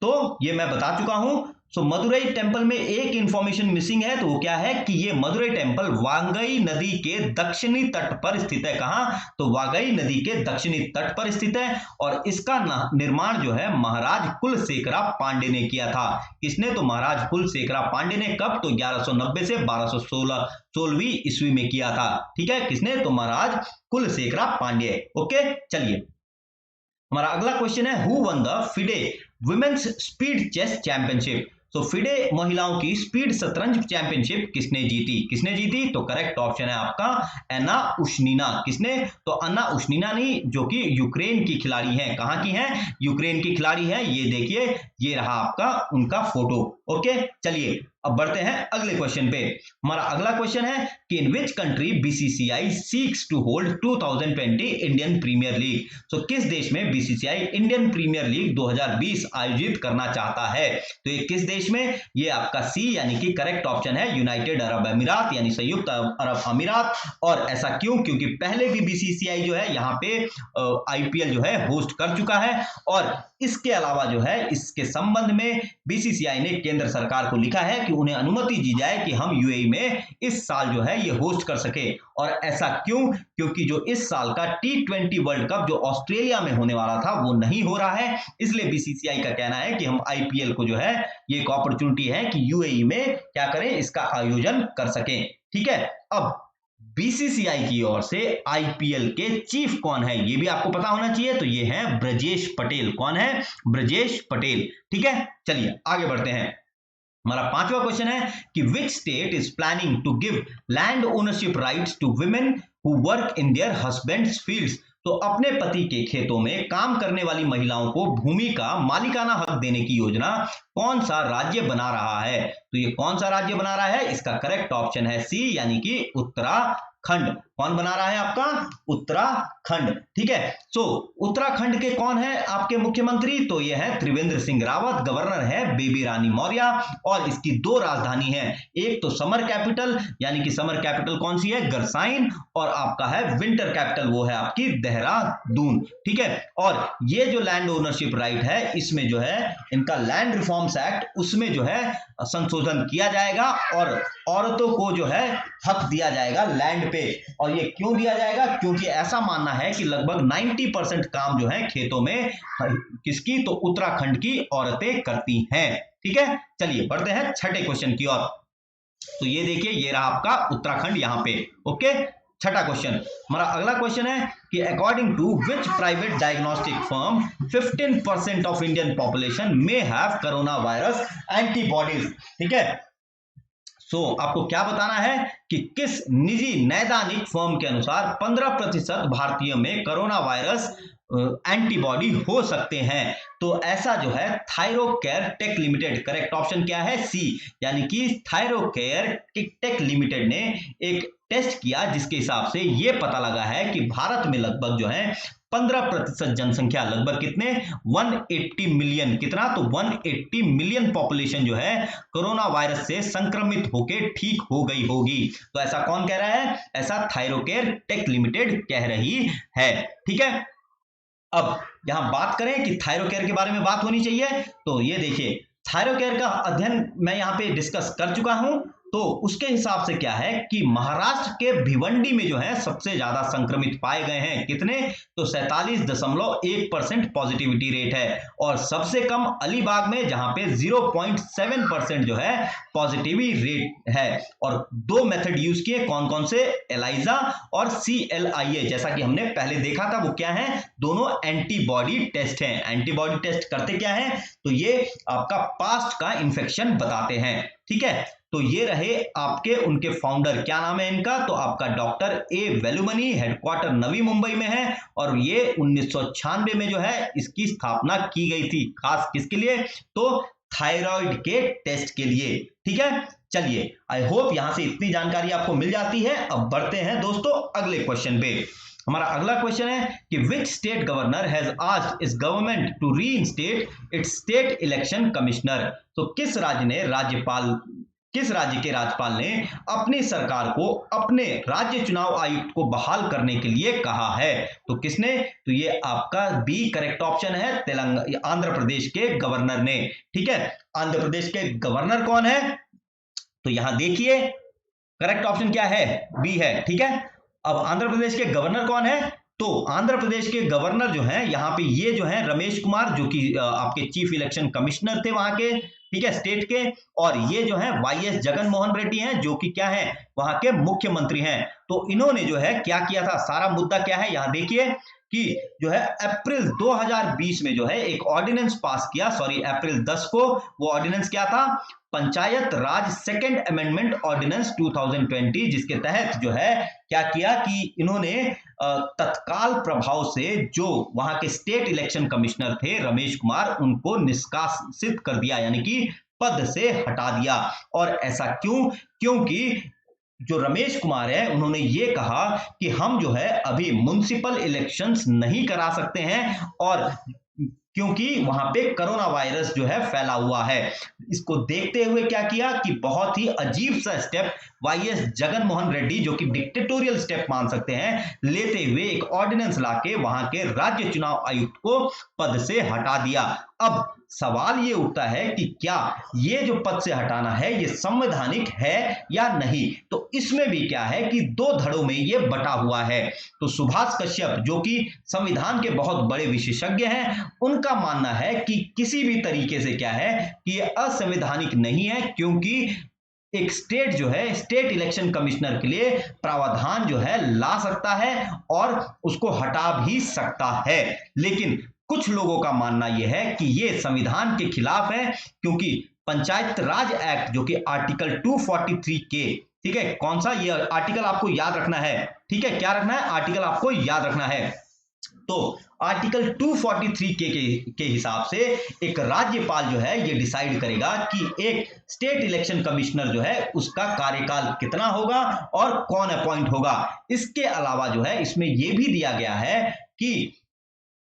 तो ये मैं बता चुका हूं। सो मदुरई टेम्पल में एक इंफॉर्मेशन मिसिंग है, तो वो क्या है कि ये मदुरई टेम्पल वागई नदी के दक्षिणी तट पर स्थित है। कहां, तो वागई नदी के दक्षिणी तट पर स्थित है। और इसका निर्माण जो है महाराज कुलशेखरा पांडे ने किया था। किसने, तो महाराज कुलशेखरा पांडे ने। कब, तो 1190 से 1216वीं ईस्वी में किया था। ठीक है, किसने, तो महाराज कुलशेखरा पांडे। ओके, चलिए हमारा अगला क्वेश्चन है, who won the FIDE women's speed chess championship. तो फिडे महिलाओं की स्पीड शतरंज चैंपियनशिप किसने जीती, तो करेक्ट ऑप्शन है आपका एना उशनीना। किसने, तो अन्ना उशनीना नहीं, जो कि यूक्रेन की खिलाड़ी हैं। कहां की हैं, यूक्रेन की खिलाड़ी हैं। ये देखिए, ये रहा आपका उनका फोटो। ओके, चलिए अब बढ़ते हैं अगले क्वेश्चन पे। हमारा अगला क्वेश्चन है कि in which country BCCI seeks to hold 2020 Indian premier league. तो किस देश में बीसीसीआई इंडियन प्रीमियर लीग 2020 आयोजित करना चाहता है। तो ये किस देश में, ये आपका सी यानी कि करेक्ट ऑप्शन है यूनाइटेड अरब अमीरात यानी संयुक्त अरब अमीरात। और ऐसा क्यों, क्योंकि पहले भी बीसीसीआई जो है यहाँ पे आईपीएल जो है होस्ट कर चुका है। और इसके अलावा जो है इसके संबंध में बीसीसीआई ने केंद्र सरकार को लिखा है कि उन्हें अनुमति दी जाए कि हम यूएई में इस साल जो है ये होस्ट कर सके। और ऐसा क्यों, क्योंकि जो इस साल का T20 वर्ल्ड कप जो ऑस्ट्रेलिया में होने वाला था वो नहीं हो रहा है। इसलिए बीसीसीआई का कहना है कि हम आईपीएल को जो है ये एक अपॉर्चुनिटी है कि यूएई में क्या करें, इसका आयोजन कर सकें। ठीक है, अब बीसीसीआई की ओर से आईपीएल के चीफ कौन है, ये भी आपको पता होना चाहिए। तो ये है ब्रजेश पटेल। कौन है, ब्रजेश पटेल। ठीक है, चलिए आगे बढ़ते हैं। हमारा पांचवा क्वेश्चन है कि which state is planning to give land ownership rights to women who work in their husbands fields. तो अपने पति के खेतों में काम करने वाली महिलाओं को भूमि का मालिकाना हक देने की योजना कौन सा राज्य बना रहा है। तो ये कौन सा राज्य बना रहा है, इसका करेक्ट ऑप्शन है सी यानी कि उत्तराखंड। कौन बना रहा है आपका, उत्तराखंड। ठीक है, सो उत्तराखंड के कौन है आपके मुख्यमंत्री, तो ये है त्रिवेंद्र सिंह रावत। गवर्नर है बेबी रानी मौर्य। और इसकी दो राजधानी है, एक तो समर कैपिटल यानी कि समर कैपिटल कौन सी है, गरसाइन। और आपका है विंटर कैपिटल, वो है आपकी देहरादून। ठीक है, और ये जो लैंड ओनरशिप राइट है इसमें जो है इनका लैंड रिफॉर्म्स एक्ट उसमें जो है संशोधन किया जाएगा और औरतों को जो है हक दिया जाएगा लैंड पे। और ये क्यों दिया जाएगा, क्योंकि ऐसा मानना है कि लगभग 90% काम जो है खेतों में किसकी, तो उत्तराखंड की औरतें करती हैं। ठीक है, चलिए बढ़ते हैं छठे क्वेश्चन की ओर। तो ये देखिए, ये रहा आपका उत्तराखंड यहां पे। ओके, छठा क्वेश्चन, हमारा अगला क्वेश्चन है कि according to which private diagnostic firm 15% of Indian population may have corona virus antibodies. ठीक है, आपको क्या बताना है कि किस निजी नैदानिक फर्म के अनुसार 15% भारतीयों में कोरोना वायरस एंटीबॉडी हो सकते हैं। तो ऐसा जो है Thyrocare tech limited, correct option क्या है, सी, यानी कि थायरोकेयर टेक लिमिटेड ने एक टेस्ट किया जिसके हिसाब से यह पता लगा है कि भारत में लगभग जो है 15% जनसंख्या, लगभग कितने 180 मिलियन, कितना तो 180 मिलियन पॉपुलेशन जो है कोरोना वायरस से संक्रमित होकर ठीक हो गई होगी। तो ऐसा कौन कह रहा है, ऐसा थायरोकेयर टेक लिमिटेड कह रही है। ठीक है, अब यहां बात करें कि थायरोकेयर के बारे में बात होनी चाहिए, तो ये देखिए थायरोकेयर का अध्ययन मैं यहां पे डिस्कस कर चुका हूं। तो उसके हिसाब से क्या है कि महाराष्ट्र के भिवंडी में जो है सबसे ज्यादा संक्रमित पाए गए हैं, कितने तो 47.1% पॉजिटिविटी रेट है, और सबसे कम अलीबाग में जहां पे 0.7% जो है पॉजिटिविटी रेट है। और दो मेथड यूज किए, कौन कौन से, एलाइजा और CLIA, जैसा कि हमने पहले देखा था, वो क्या है, दोनों एंटीबॉडी टेस्ट हैं। एंटीबॉडी टेस्ट करते क्या है, तो ये आपका पास्ट का इंफेक्शन बताते हैं। ठीक है, तो ये रहे आपके उनके फाउंडर, क्या नाम है इनका, तो आपका doctor A Velumani, headquarter Navi Mumbai में है, और ये 1996 में जो है इसकी स्थापना की गई थी, खास किसके लिए, तो थायराइड के टेस्ट के लिए। ठीक है, चलिए आई होप यहां से इतनी जानकारी आपको मिल जाती है। अब बढ़ते हैं दोस्तों अगले क्वेश्चन पे। हमारा अगला क्वेश्चन है कि which state governor has asked its government to reinstate its state election commissioner. तो किस राज्य के राज्यपाल ने अपनी सरकार को अपने राज्य चुनाव आयुक्त को बहाल करने के लिए कहा है, तो किसने, तो ये आपका बी करेक्ट ऑप्शन है, तेलंगाना, आंध्र प्रदेश के गवर्नर ने। ठीक है, आंध्र प्रदेश के गवर्नर कौन है, तो यहां देखिए करेक्ट ऑप्शन क्या है, बी है। ठीक है, अब आंध्र प्रदेश के गवर्नर कौन है, तो आंध्र प्रदेश के गवर्नर जो है यहाँ पे ये जो है रमेश कुमार, जो कि आपके चीफ इलेक्शन कमिश्नर थे वहां के, ठीक है, स्टेट के, और ये जो है YS जगन मोहन रेड्डी हैं, जो कि क्या है, वहां के मुख्यमंत्री हैं। तो इन्होंने जो है क्या किया था, सारा मुद्दा क्या है, यहां देखिए कि जो है अप्रैल 2020 में जो है एक ऑर्डिनेंस पास किया, सॉरी अप्रैल 10 को, वो ऑर्डिनेंस क्या था, पंचायत राज सेकेंड अमेंडमेंट ऑर्डिनेंस 2020, जिसके तहत जो है क्या किया कि इन्होंने तत्काल प्रभाव से जो वहां के स्टेट इलेक्शन कमिश्नर थे रमेश कुमार, उनको निष्कासित कर दिया, यानी कि पद से हटा दिया। और ऐसा क्यों, क्योंकि जो रमेश कुमार है उन्होंने ये कहा कि हम जो है अभी म्युनिसिपल इलेक्शंस नहीं करा सकते हैं, और क्योंकि वहां पे कोरोना वायरस जो है फैला हुआ है। इसको देखते हुए क्या किया कि बहुत ही अजीब सा स्टेप YS जगन मोहन रेड्डी, जो कि डिक्टेटोरियल स्टेप मान सकते हैं, लेते हुए एक ऑर्डिनेंस लाके वहां के राज्य चुनाव आयुक्त को पद से हटा दिया। अब सवाल ये उठता है कि क्या ये जो पद से हटाना है ये संवैधानिक है या नहीं, तो इसमें भी क्या है कि दो धड़ों में ये बटा हुआ है। तो सुभाष कश्यप, जो कि संविधान के बहुत बड़े विशेषज्ञ हैं, उनका मानना है कि किसी भी तरीके से क्या है कि ये असंवैधानिक नहीं है, क्योंकि एक स्टेट जो है स्टेट इलेक्शन कमिश्नर के लिए प्रावधान जो है ला सकता है और उसको हटा भी सकता है। लेकिन कुछ लोगों का मानना यह है कि यह संविधान के खिलाफ है, क्योंकि पंचायत राज एक्ट, जो कि आर्टिकल 243 के, ठीक है, कौन सा, ये आर्टिकल आपको याद रखना है, ठीक है, क्या रखना है, आर्टिकल आपको याद रखना है। तो आर्टिकल 243 के हिसाब से एक राज्यपाल जो है ये डिसाइड करेगा कि एक स्टेट इलेक्शन कमिश्नर जो है उसका कार्यकाल कितना होगा और कौन अपॉइंट होगा। इसके अलावा जो है इसमें यह भी दिया गया है कि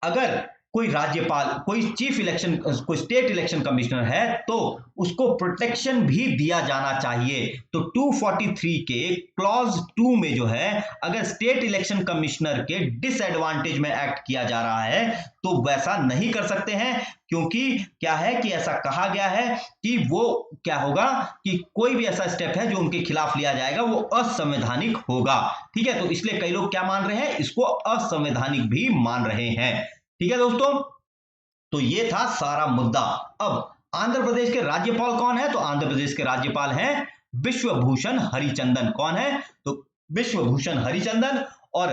अगर कोई राज्यपाल, कोई चीफ इलेक्शन, कोई स्टेट इलेक्शन कमिश्नर है, तो उसको प्रोटेक्शन भी दिया जाना चाहिए। तो 243 के क्लॉज 2 में जो है अगर स्टेट इलेक्शन कमिश्नर के डिसएडवांटेज में एक्ट किया जा रहा है तो वैसा नहीं कर सकते हैं, क्योंकि क्या है कि ऐसा कहा गया है कि वो क्या होगा कि कोई भी ऐसा स्टेप है जो उनके खिलाफ लिया जाएगा वो असंवैधानिक होगा। ठीक है, तो इसलिए कई लोग क्या मान रहे हैं, इसको असंवैधानिक भी मान रहे हैं। ठीक है दोस्तों, तो ये था सारा मुद्दा। अब आंध्र प्रदेश के राज्यपाल कौन है? तो आंध्र प्रदेश के राज्यपाल हैं विश्वभूषण हरिचंदन। कौन है? तो विश्वभूषण हरिचंदन। और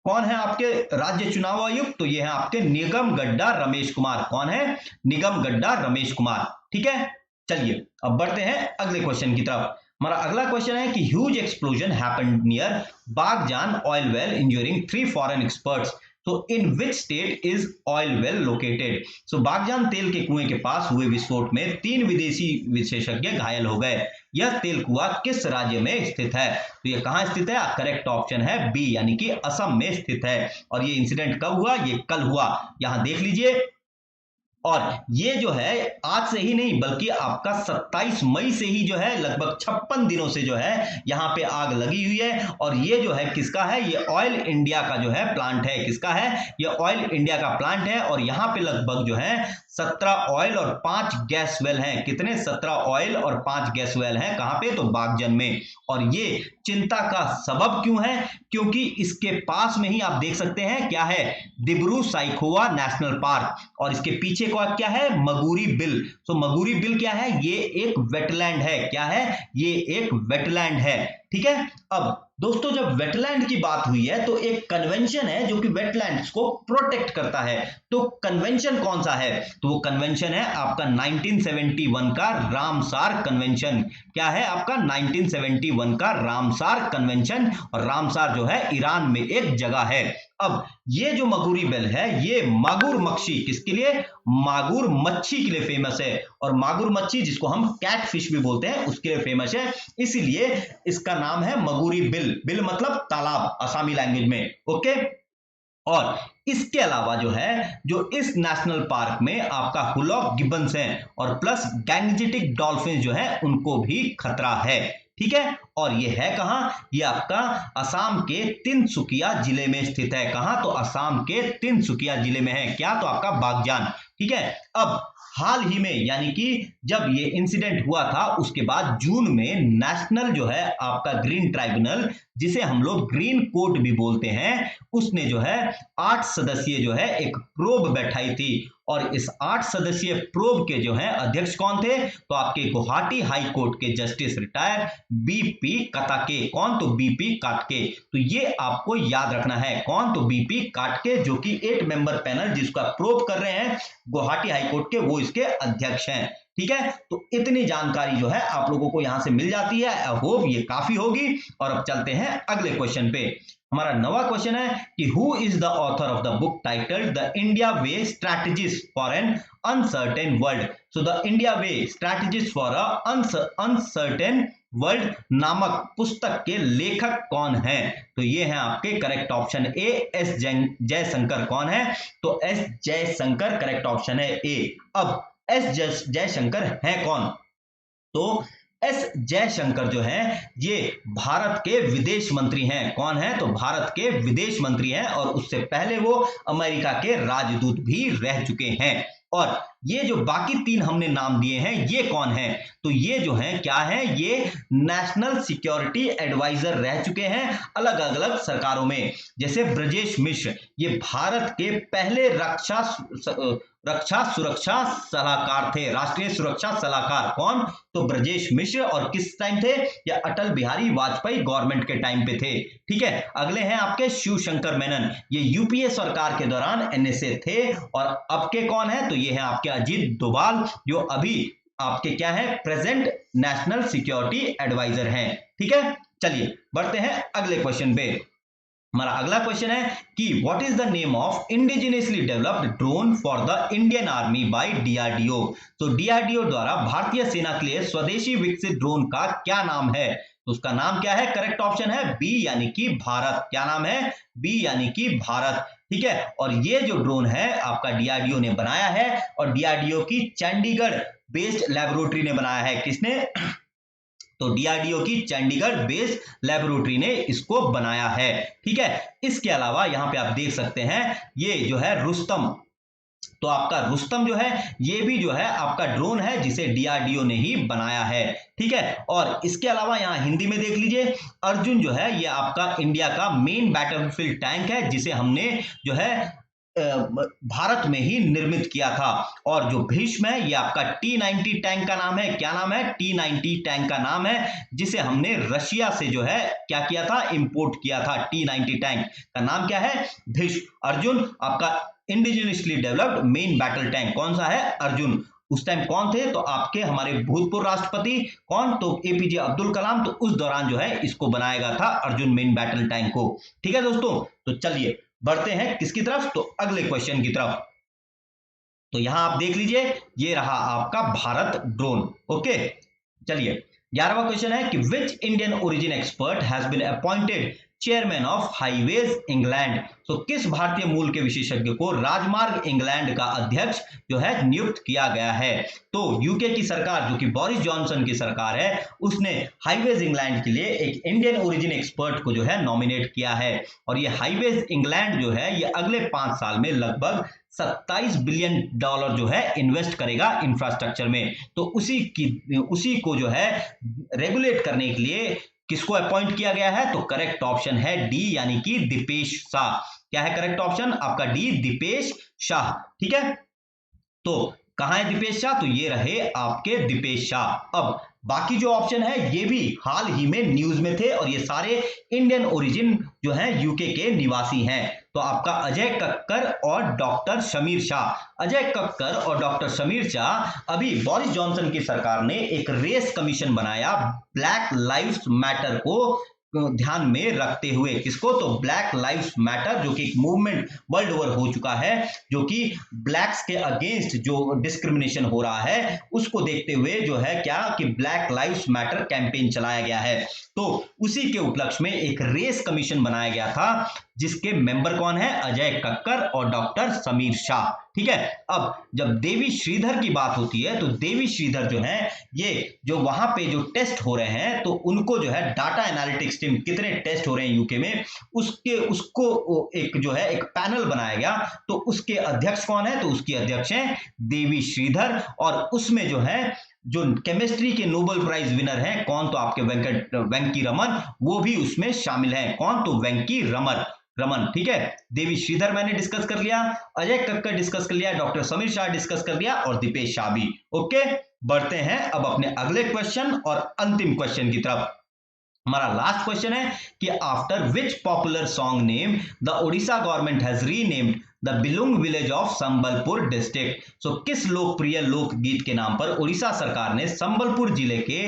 कौन है आपके राज्य चुनाव आयुक्त? तो ये है आपके निगम गड्डा रमेश कुमार। कौन है? निगम गड्डा रमेश कुमार। ठीक है, चलिए अब बढ़ते हैं अगले क्वेश्चन की तरफ। हमारा अगला क्वेश्चन है कि huge explosion happened near Baghjan oil well injuring 3 foreign experts. So in which state is oil well located? So Baghjan तेल के कुएं के पास हुए विस्फोट में 3 विदेशी विशेषज्ञ घायल हो गए। यह तेल कुआं किस राज्य में स्थित है? तो यह कहां स्थित है? करेक्ट ऑप्शन है बी, यानी कि असम में स्थित है। और ये इंसिडेंट कब हुआ? ये कल हुआ, यहां देख लीजिए। और ये जो है आज से ही नहीं बल्कि आपका 27 मई से ही जो है लगभग 56 दिनों से जो है यहाँ पे आग लगी हुई है। और ये जो है किसका है? ये ऑयल इंडिया का जो है प्लांट है। किसका है? ये ऑयल इंडिया का प्लांट है। और यहाँ पे लगभग जो है 17 ऑयल और 5 गैस वेल हैं। कितने? 17 ऑयल और 5 गैस वेल हैं। कहां पे? तो बागजन में। और ये चिंता का सबब क्यों है? क्योंकि इसके पास में ही आप देख सकते हैं क्या है? Dibru Saikhowa national park. और इसके पीछे का क्या है? मगुरी बिल। तो मगुरी बिल क्या है? ये एक वेटलैंड है। क्या है? ये एक वेटलैंड है। ठीक है, अब दोस्तों जब वेटलैंड की बात हुई है तो एक कन्वेंशन है जो कि वेटलैंड्स को प्रोटेक्ट करता है। तो कन्वेंशन कौन सा है? तो वो कन्वेंशन है आपका 1971 का रामसार कन्वेंशन। क्या है आपका? 1971 का रामसार कन्वेंशन। और रामसार जो है ईरान में एक जगह है। अब ये जो मगुरी बेल है ये मागुर मच्छी, किसके लिए? मागुर मच्छी के लिए फेमस है। और मागुर मच्छी जिसको हम कैट फिश भी बोलते हैं उसके लिए फेमस है, इसीलिए इसका नाम है मगुरी बिल। बिल मतलब तालाब असमी लैंग्वेज में। ओके, और इसके अलावा जो है जो इस नेशनल पार्क में आपका हुलॉक गिब्बन्स हैं और प्लस गैंजेटिक डॉल्फिन जो है उनको भी खतरा है। ठीक है, और ये है कहां? ये आपका असम के तिनसुकिया जिले में स्थित है। कहां? तो असम के तिनसुकिया जिले में है। क्या? तो आपका बागजान। ठीक है, अब हाल ही में यानी कि जब ये इंसिडेंट हुआ था उसके बाद जून में नेशनल जो है आपका ग्रीन ट्राइब्यूनल, जिसे हम लोग ग्रीन कोर्ट भी बोलते हैं, उसने जो है 8 सदस्यीय जो है एक प्रोब बैठाई थी। और इस 8 सदस्यीय प्रोब के जो है अध्यक्ष कौन थे? तो आपके गुवाहाटी हाई कोर्ट के जस्टिस रिटायर बीपी काटके। कौन? तो बीपी काटके। तो ये आपको याद रखना है। कौन? तो बीपी काटके, जो कि 8 मेंबर पैनल जिसका प्रोब कर रहे हैं गुवाहाटी हाई कोर्ट के, वो इसके अध्यक्ष हैं। ठीक है, तो इतनी जानकारी जो है आप लोगों को यहां से मिल जाती है। आई होप ये काफी होगी। और अब चलते हैं अगले क्वेश्चन पे। हमारा नवा क्वेश्चन है कि who is the author of the book titled the India way strategies for an uncertain world. So the India way strategies for uncertain world नामक पुस्तक के लेखक कौन है? तो ये है आपके correct option A S Jaishankar. कौन है? तो एस जयशंकर करेक्ट ऑप्शन है ए। अब एस जयशंकर है कौन? तो एस जयशंकर जो है ये भारत के विदेश मंत्री हैं। कौन है? तो भारत के विदेश मंत्री हैं। और उससे पहले वो अमेरिका के राजदूत भी रह चुके हैं। और ये जो बाकी 3 हमने नाम दिए हैं ये कौन है? तो ये जो है क्या है? ये नेशनल सिक्योरिटी एडवाइजर रह चुके हैं अलग अलग सरकारों में। जैसे ब्रजेश मिश्र, ये भारत के पहले रक्षा सुरक्षा सलाहकार थे, राष्ट्रीय सुरक्षा सलाहकार। कौन? तो ब्रजेश मिश्र। और किस टाइम थे? या अटल बिहारी वाजपेयी गवर्नमेंट के टाइम पे थे। ठीक है, अगले हैं आपके शिव शंकर मेनन, ये यूपीए सरकार के दौरान एनएसए थे। और अब के कौन है? तो ये है आपके अजीत डोभाल, जो अभी आपके क्या है? प्रेजेंट नेशनल सिक्योरिटी एडवाइजर हैं। ठीक है, चलिए बढ़ते हैं अगले क्वेश्चन पे। हमारा अगला क्वेश्चन है कि what is the name of indigenously developed drone for the Indian army bye DRDO. तो डीआरडीओ द्वारा भारतीय सेना के लिए स्वदेशी विकसित ड्रोन का क्या नाम है? तो उसका नाम क्या है? करेक्ट ऑप्शन है बी, यानी कि भारत। क्या नाम है? बी, यानी कि भारत। ठीक है, और ये जो ड्रोन है आपका डीआरडीओ ने बनाया है। और डीआरडीओ की चंडीगढ़ बेस्ड लेबोरेटरी ने बनाया है। किसने? तो डीआरडीओ की चंडीगढ़ बेस्ड लेबोरेटरी ने इसको बनाया है। ठीक है, इसके अलावा यहां पे आप देख सकते हैं ये जो है रुस्तम। तो आपका रुस्तम जो है ये भी जो है आपका ड्रोन है जिसे डीआरडीओ ने ही बनाया है। ठीक है, और इसके अलावा यहां हिंदी में देख लीजिए, अर्जुन जो है ये आपका इंडिया का मेन बैटलफील्ड टैंक है जिसे हमने जो है भारत में ही निर्मित किया था। और जो भीष्म है ये आपका T-90 टैंक का नाम है। क्या नाम है? T-90 टैंक का नाम है, जिसे हमने रशिया से जो है क्या किया था, इंपोर्ट किया था। T-90 टैंक का नाम क्या है? भीष्म। अर्जुन आपका indigenously developed main battle tank. कौन सा है? अर्जुन। उस टाइम कौन थे? तो आपके हमारे भूतपूर्व राष्ट्रपति कौन? तो एपीजे अब्दुल कलाम। तो उस दौरान जो है इसको बनाया गया था, अर्जुन मेन बैटल टैंक को। ठीक है दोस्तों, तो चलिए बढ़ते हैं किसकी तरफ? तो अगले क्वेश्चन की तरफ। तो यहां आप देख लीजिए, ये रहा आपका भारत ड्रोन। ओके, चलिए 11वां क्वेश्चन है कि which Indian origin expert has been appointed chairman of highways England. तो किस भारतीय मूल के विशेषज्ञ को राजमार्ग इंग्लैंड का अध्यक्ष जो है नियुक्त किया गया है? तो यूके की सरकार, जो कि बोरिस जॉनसन की सरकार है, उसने हाईवेज इंग्लैंड के लिए एक इंडियन ओरिजिन एक्सपर्ट को जो है नॉमिनेट किया है। और ये हाईवेज इंग्लैंड जो है ये अगले 5 साल में लगभग $27 बिलियन जो है इन्वेस्ट करेगा इंफ्रास्ट्रक्चर में। तो उसी को जो है रेगुलेट करने के लिए किसको अपॉइंट किया गया है? तो करेक्ट ऑप्शन है डी, यानी कि दीपेश शाह। क्या है करेक्ट ऑप्शन? आपका डी, दीपेश शाह। ठीक है, तो कहां है दीपेश शाह? तो ये रहे आपके दीपेश शाह। अब बाकी जो ऑप्शन है ये भी हाल ही में न्यूज में थे और ये सारे इंडियन ओरिजिन जो है यूके के निवासी हैं। तो आपका अजय कक्कर और डॉक्टर समीर शाह। अजय कक्कर और डॉक्टर समीर शाह, अभी बोरिस जॉनसन की सरकार ने एक रेस कमीशन बनाया ब्लैक लाइव्स मैटर को ध्यान में रखते हुए। किसको? तो ब्लैक लाइव्स मैटर, जो कि एक मूवमेंट वर्ल्ड ओवर हो चुका है, जो कि ब्लैक्स के अगेंस्ट जो डिस्क्रिमिनेशन हो रहा है उसको देखते हुए जो है क्या कि ब्लैक लाइव्स मैटर कैंपेन चलाया गया है। तो उसी के उपलक्ष्य में एक रेस कमीशन बनाया गया था, जिसके मेंबर कौन है? अजय कक्कर और डॉक्टर समीर शाह। ठीक है, अब जब देवी श्रीधर की बात होती है तो देवी श्रीधर जो है ये जो वहां पे जो टेस्ट हो रहे हैं, तो उनको जो है डाटा एनालिटिक्स टीम, कितने टेस्ट हो रहे हैं यूके में, उसको एक जो है एक पैनल बनाया गया। तो उसके अध्यक्ष कौन है? तो उसकी अध्यक्ष है देवी श्रीधर। और उसमें जो है जो केमिस्ट्री के नोबेल प्राइज विनर हैं कौन? तो आपके वेंकी रमन, वो भी उसमें शामिल हैं। कौन? तो वेंकी रमन। ठीक है, देवी श्रीधर मैंने डिस्कस कर लिया, अजय कक्कर डिस्कस कर लिया, डॉक्टर समीर शाह डिस्कस कर लिया और दीपेश शाह भी। ओके, बढ़ते हैं अब अपने अगले क्वेश्चन और अंतिम क्वेश्चन की तरफ। हमारा लास्ट क्वेश्चन है कि after which popular song name the Odisha government has renamed the Bilung village of Sambalpur district. So किस लोकप्रिय लोकगीत के नाम पर उड़ीसा सरकार ने संबलपुर जिले के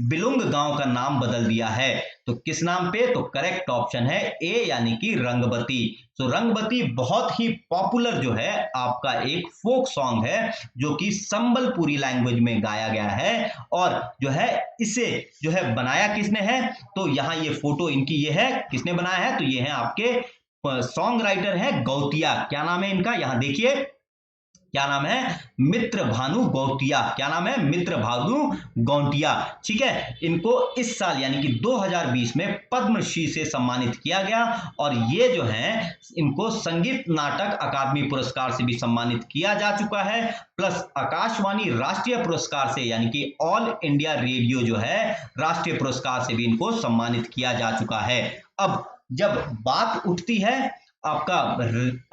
बिलुंग गांव का नाम बदल दिया है? तो किस नाम पे? तो करेक्ट ऑप्शन है ए, यानी कि रंगबती। तो रंगबती बहुत ही पॉपुलर जो है आपका एक फोक सॉन्ग है, जो कि संबलपुरी लैंग्वेज में गाया गया है। और जो है इसे जो है बनाया किसने है? तो यहाँ ये फोटो इनकी ये है, किसने बनाया है? तो ये है आपके सॉन्ग राइटर है गौतिया। क्या नाम है इनका? यहां देखिए, क्या नाम है? मित्र भानु गौटिया। क्या नाम है? मित्र भानु गौटिया। ठीक है, इनको इस साल यानी कि 2020 में पद्मश्री से सम्मानित किया गया। और ये जो है इनको संगीत नाटक अकादमी पुरस्कार से भी सम्मानित किया जा चुका है, प्लस आकाशवाणी राष्ट्रीय पुरस्कार से यानी कि ऑल इंडिया रेडियो जो है राष्ट्रीय पुरस्कार से भी इनको सम्मानित किया जा चुका है। अब जब बात उठती है आपका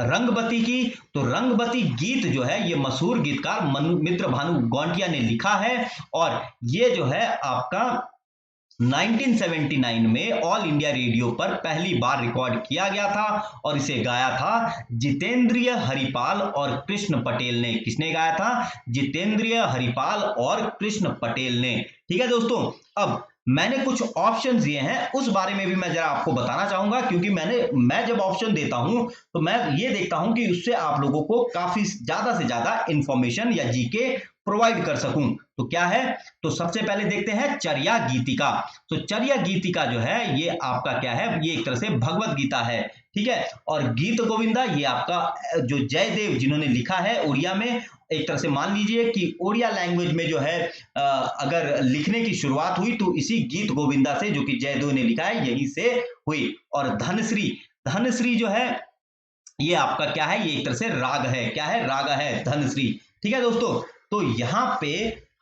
रंगबती की, तो रंगबती गीत जो है ये मशहूर गीतकार मित्र भानु गौटिया ने लिखा है। और ये जो है आपका 1979 में ऑल इंडिया रेडियो पर पहली बार रिकॉर्ड किया गया था और इसे गाया था जितेंद्रिय हरिपाल और कृष्ण पटेल ने। किसने गाया था? जितेंद्रिय हरिपाल और कृष्ण पटेल ने। ठीक है दोस्तों, अब मैंने कुछ ऑप्शन दिए हैं, उस बारे में भी मैं जरा आपको बताना चाहूंगा, क्योंकि मैं जब ऑप्शन देता हूं तो मैं ये देखता हूं कि उससे आप लोगों को काफी ज्यादा से ज्यादा इंफॉर्मेशन या जीके प्रोवाइड कर सकूं। तो क्या है? तो सबसे पहले देखते हैं चर्या गीतिका। तो चर्या गीतिका जो है ये आपका क्या है? ये एक तरह से भगवत गीता है। ठीक है, और गीत गोविंदा ये आपका जो जयदेव जिन्होंने लिखा है उड़िया में, एक तरह से मान लीजिए कि ओडिया लैंग्वेज में जो है अगर लिखने की शुरुआत हुई तो इसी गीत गोविंदा से, जो कि जयदेव ने लिखा है, यहीं से हुई। और धनश्री जो है ये आपका क्या है? ये एक तरह से राग है। क्या है? राग है धनश्री। ठीक है दोस्तों, तो यहां पे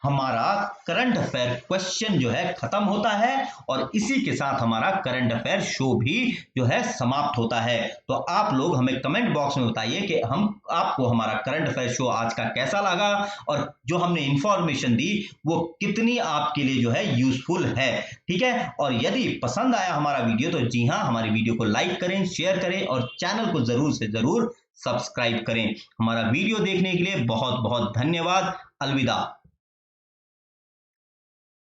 हमारा करंट अफेयर क्वेश्चन जो है खत्म होता है और इसी के साथ हमारा करंट अफेयर शो भी जो है समाप्त होता है। तो आप लोग हमें कमेंट बॉक्स में बताइए कि हम आपको हमारा करंट अफेयर शो आज का कैसा लगा और जो हमने इंफॉर्मेशन दी वो कितनी आपके लिए जो है यूजफुल है। ठीक है, और यदि पसंद आया हमारा वीडियो तो जी हाँ, हमारी वीडियो को लाइक करें, शेयर करें और चैनल को जरूर से जरूर सब्सक्राइब करें। हमारा वीडियो देखने के लिए बहुत बहुत धन्यवाद। अलविदा।